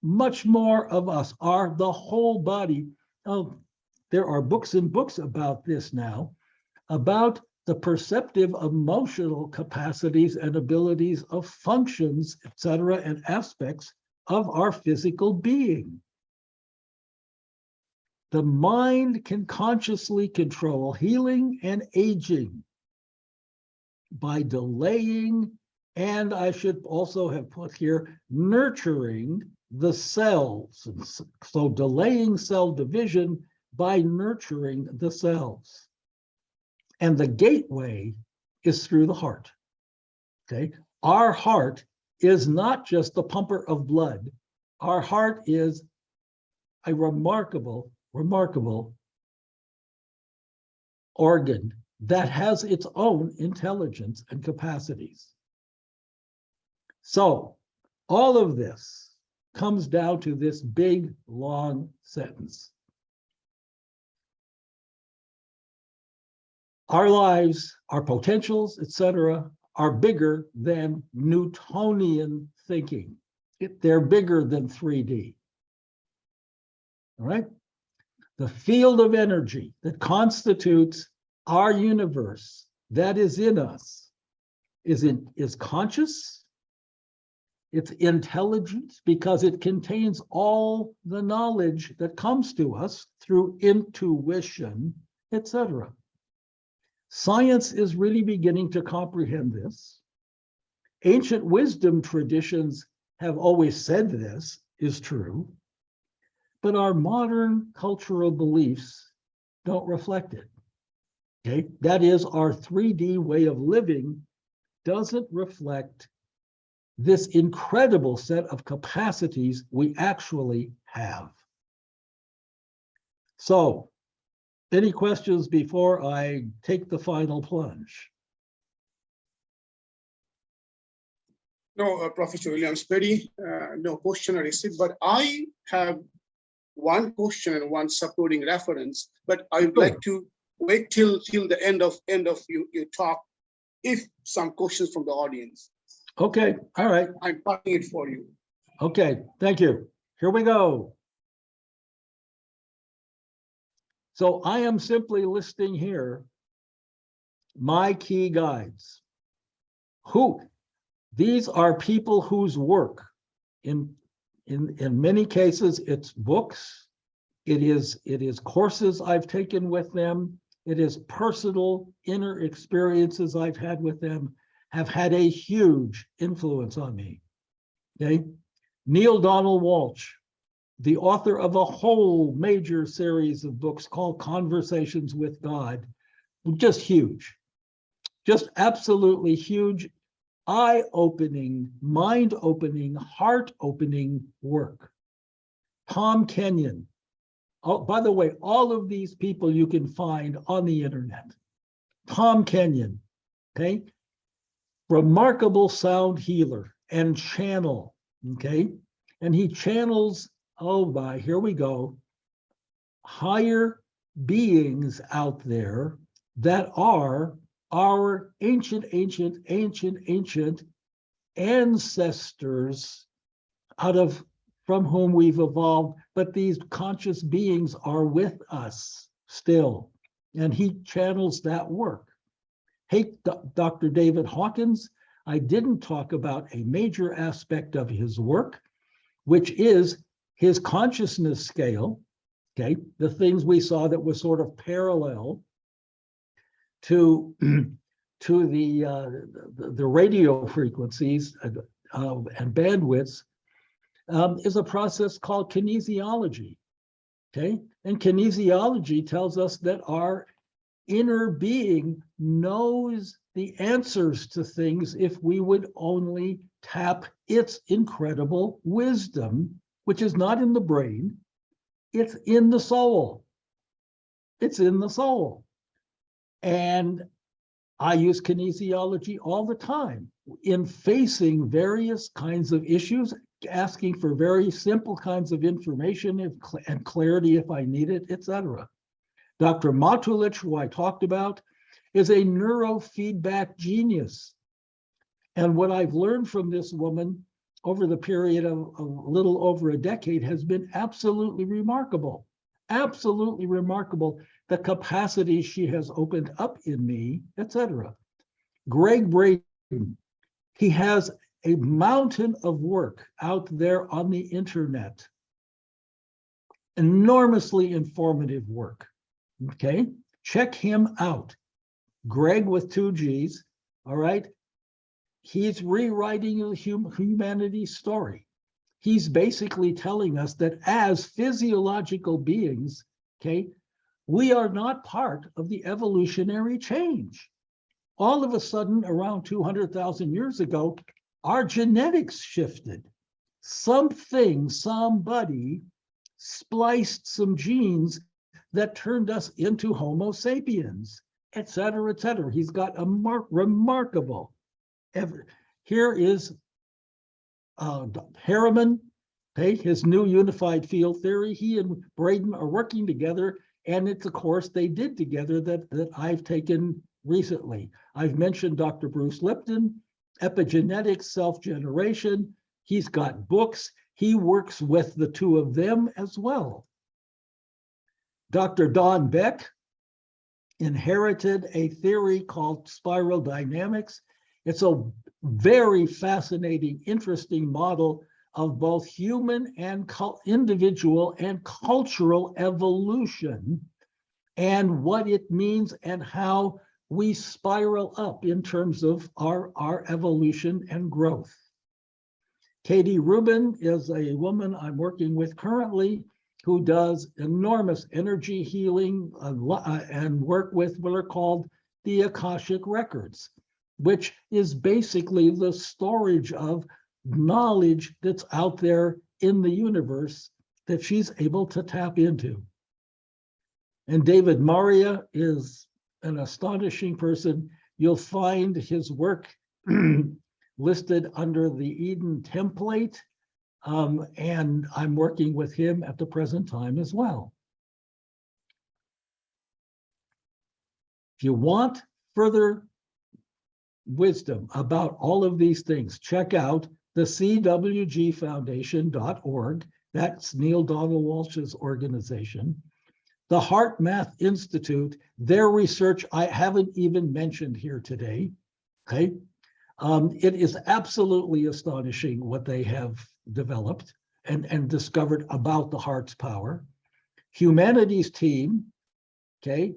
much more of us, the whole body. Oh, there are books and books about this now, about the perceptive emotional capacities and abilities of functions, etc., and aspects of our physical being. The mind can consciously control healing and aging by delaying, and I should also have put here, nurturing the cells. So delaying cell division by nurturing the cells. And the gateway is through the heart, okay? Our heart is not just the pumper of blood. Our heart is a remarkable organ that has its own intelligence and capacities. So all of this comes down to this big, long sentence. Our lives, our potentials, etc., are bigger than Newtonian thinking. They're bigger than 3D. All right? The field of energy that constitutes our universe, that is in us, is conscious. It's intelligent because it contains all the knowledge that comes to us through intuition, etc. Science is really beginning to comprehend this. Ancient wisdom traditions have always said this is true, but our modern cultural beliefs don't reflect it. Okay, that is, our 3D way of living doesn't reflect this incredible set of capacities we actually have. So, any questions before I take the final plunge? No, Professor William Spady, no question I received, but I have one question and one supporting reference, but I would like to wait till the end of your talk, if some questions from the audience. Okay, all right. I'm parking it for you. Okay, thank you. Here we go. So I am simply listing here my key guides. These are people whose work, in many cases, it's books, it is courses I've taken with them, it is personal inner experiences I've had with them, have had a huge influence on me. Okay, Neil Donald Walsh, the author of a whole major series of books called Conversations with God. Just huge, just absolutely huge, eye-opening, mind-opening, heart-opening work. Tom Kenyon. Oh, by the way, all of these people you can find on the internet. Tom Kenyon, okay? Remarkable sound healer and channel, okay? And he channels, oh my, here we go, higher beings out there that are our ancient ancestors from whom we've evolved, but these conscious beings are with us still. And he channels that work. Hey, Dr. David Hawkins, I didn't talk about a major aspect of his work, which is his consciousness scale, okay? The things we saw that was sort of parallel to the radio frequencies and bandwidths, is a process called kinesiology, okay? And kinesiology tells us that our inner being knows the answers to things if we would only tap its incredible wisdom, which is not in the brain, it's in the soul. It's in the soul. And I use kinesiology all the time in facing various kinds of issues, asking for very simple kinds of information and clarity if I need it, etc. Dr. Matulich, who I talked about, is a neurofeedback genius. And what I've learned from this woman over the period of a little over a decade has been absolutely remarkable. Absolutely remarkable, the capacity she has opened up in me, etc. Greg Braden, he has a mountain of work out there on the internet. Enormously informative work. Okay, check him out. Greg with 2 G's, all right? He's rewriting the humanity's story. He's basically telling us that as physiological beings, okay, we are not part of the evolutionary change. All of a sudden, around 200,000 years ago, our genetics shifted. Somebody spliced some genes that turned us into Homo sapiens, et cetera, et cetera. He's got a remarkable. Here is Harriman, okay, his new unified field theory. He and Braden are working together, and it's a course they did together that I've taken recently. I've mentioned Dr. Bruce Lipton, epigenetics, self-generation. He's got books. He works with the two of them as well. Dr. Don Beck inherited a theory called spiral dynamics. It's a very fascinating, interesting model of both human and individual and cultural evolution and what it means and how we spiral up in terms of our evolution and growth. Katie Rubin is a woman I'm working with currently who does enormous energy healing and work with what are called the Akashic Records, which is basically the storage of knowledge that's out there in the universe that she's able to tap into. And David Maria is an astonishing person. You'll find his work listed under the Eden template. And I'm working with him at the present time as well. If you want further wisdom about all of these things, check out the cwgfoundation.org. That's Neil Donald Walsh's organization. The Heart Math Institute, their research I haven't even mentioned here today, okay? It is absolutely astonishing what they have developed and discovered about the heart's power. Humanities team, okay,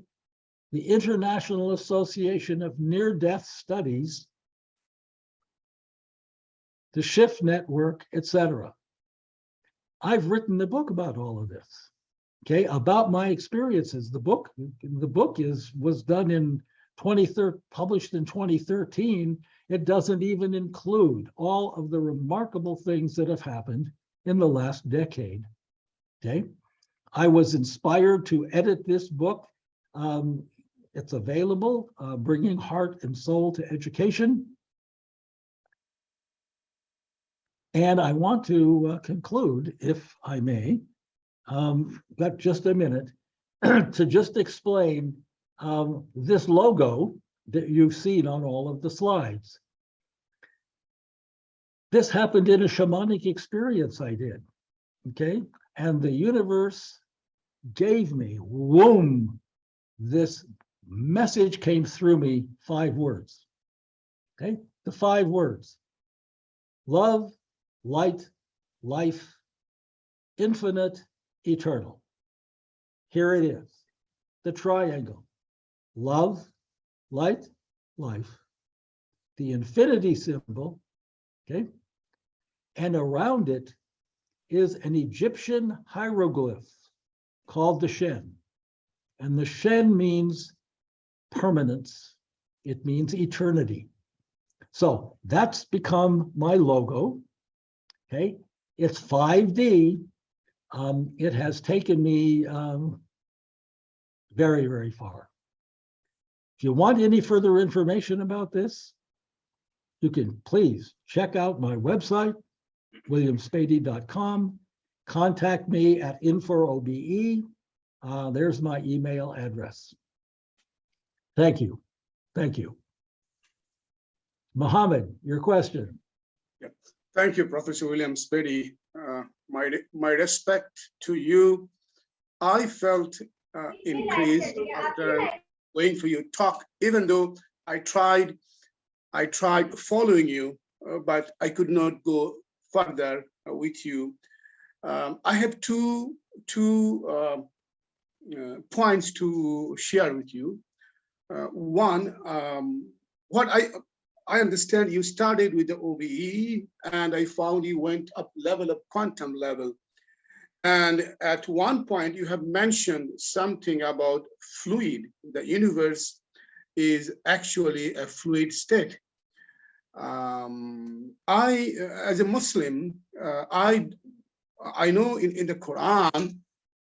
the International Association of Near-Death Studies, the Shift Network, etc. I've written a book about all of this, okay, about my experiences. The book was done in published in 2013. It doesn't even include all of the remarkable things that have happened in the last decade. Okay, I was inspired to edit this book. It's available, Bringing Heart and Soul to Education. And I want to conclude, if I may, got just a minute, to just explain this logo that you've seen on all of the slides. This happened in a shamanic experience I did, okay? And the universe gave me, whoom, this message came through me, 5 words, okay? The 5 words: love, light, life, infinite, eternal. Here it is, the triangle: love, light, life, the infinity symbol, okay? And around it is an Egyptian hieroglyph called the Shen. And the Shen means permanence. It means eternity. So that's become my logo, okay? It's 5D. It has taken me very, very far. If you want any further information about this, you can please check out my website, williamspady.com. Contact me at InfoOBE. There's my email address. Thank you. Thank you. Mohammed, your question. Yep. Thank you, Professor William Spady. My respect to you. I felt increased after waiting for your talk, even though I tried following you, but I could not go further with you. I have two points to share with you. One, what I understand, you started with the OBE, and I found you went up level of quantum level. And at one point, you have mentioned something about fluid. The universe is actually a fluid state. As a Muslim, I know in the Quran,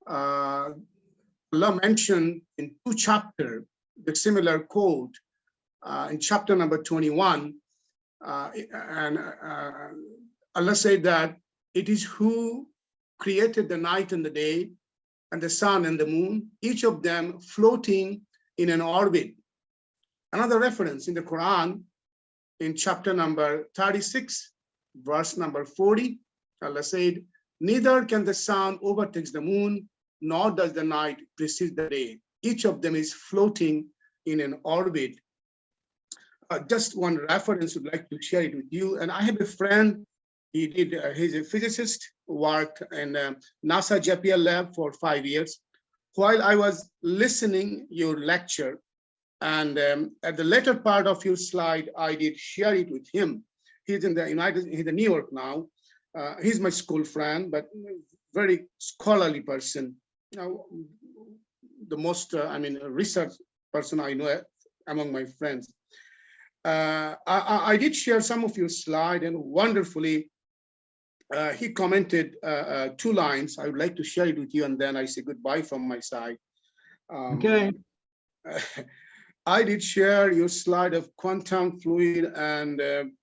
Allah mentioned in 2 chapters the similar quote. In chapter number 21, and Allah said that it is who created the night and the day, and the sun and the moon, each of them floating in an orbit. Another reference in the Quran, in chapter number 36, verse number 40, Allah said, neither can the sun overtake the moon, nor does the night precede the day. Each of them is floating in an orbit. Just one reference I'd like to share it with you. And I have a friend, he's a physicist, worked in NASA JPL lab for 5 years. While I was listening your lecture, and at the later part of your slide, I did share it with him. He's in New York now. He's my school friend, but very scholarly person. The most, research person I know among my friends. I did share some of your slide, and wonderfully, he commented 2 lines. I would like to share it with you, and then I say goodbye from my side. Okay. I did share your slide of quantum fluid and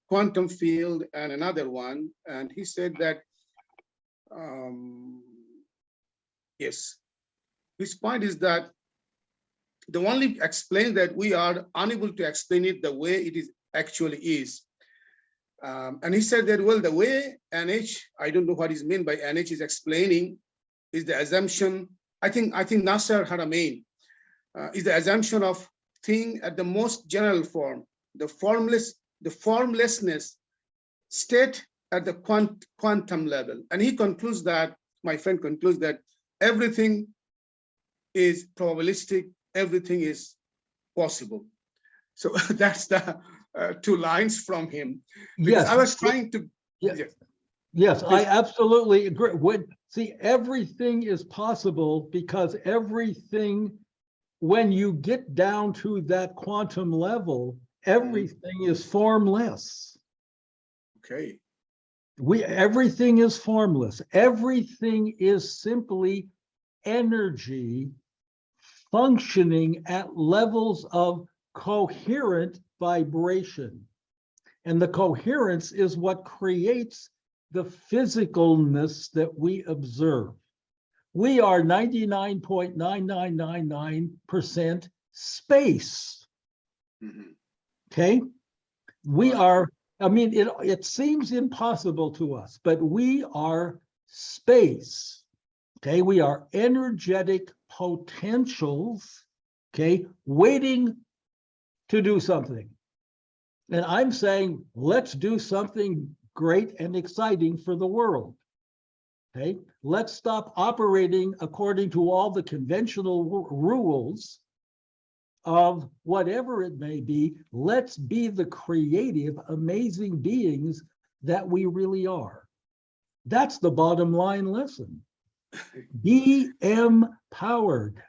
quantum field and another one, and he said that, yes, his point is that the only explain that we are unable to explain it the way it is actually is. And he said that, well, the way NH, I don't know what is meant by NH is explaining, is the assumption, I think Nasser Haramein, is the assumption of thing at the most general form, the formlessness state at the quantum level. And he concludes that, my friend concludes that everything is probabilistic, everything is possible. So that's the 2 lines from him. Because Yes. I was trying to, yes. yes. Yes, I absolutely agree. See, everything is possible because everything, when you get down to that quantum level, everything is formless. Okay. Everything is formless. Everything is simply energy functioning at levels of coherent vibration. And the coherence is what creates the physicalness that we observe. We are 99.9999% space. Okay? We are, I mean, it seems impossible to us, but we are space. Okay, we are energetic potentials, okay, waiting to do something. And I'm saying, let's do something great and exciting for the world. Okay, let's stop operating according to all the conventional rules of whatever it may be. Let's be the creative, amazing beings that we really are. That's the bottom line lesson. Be empowered.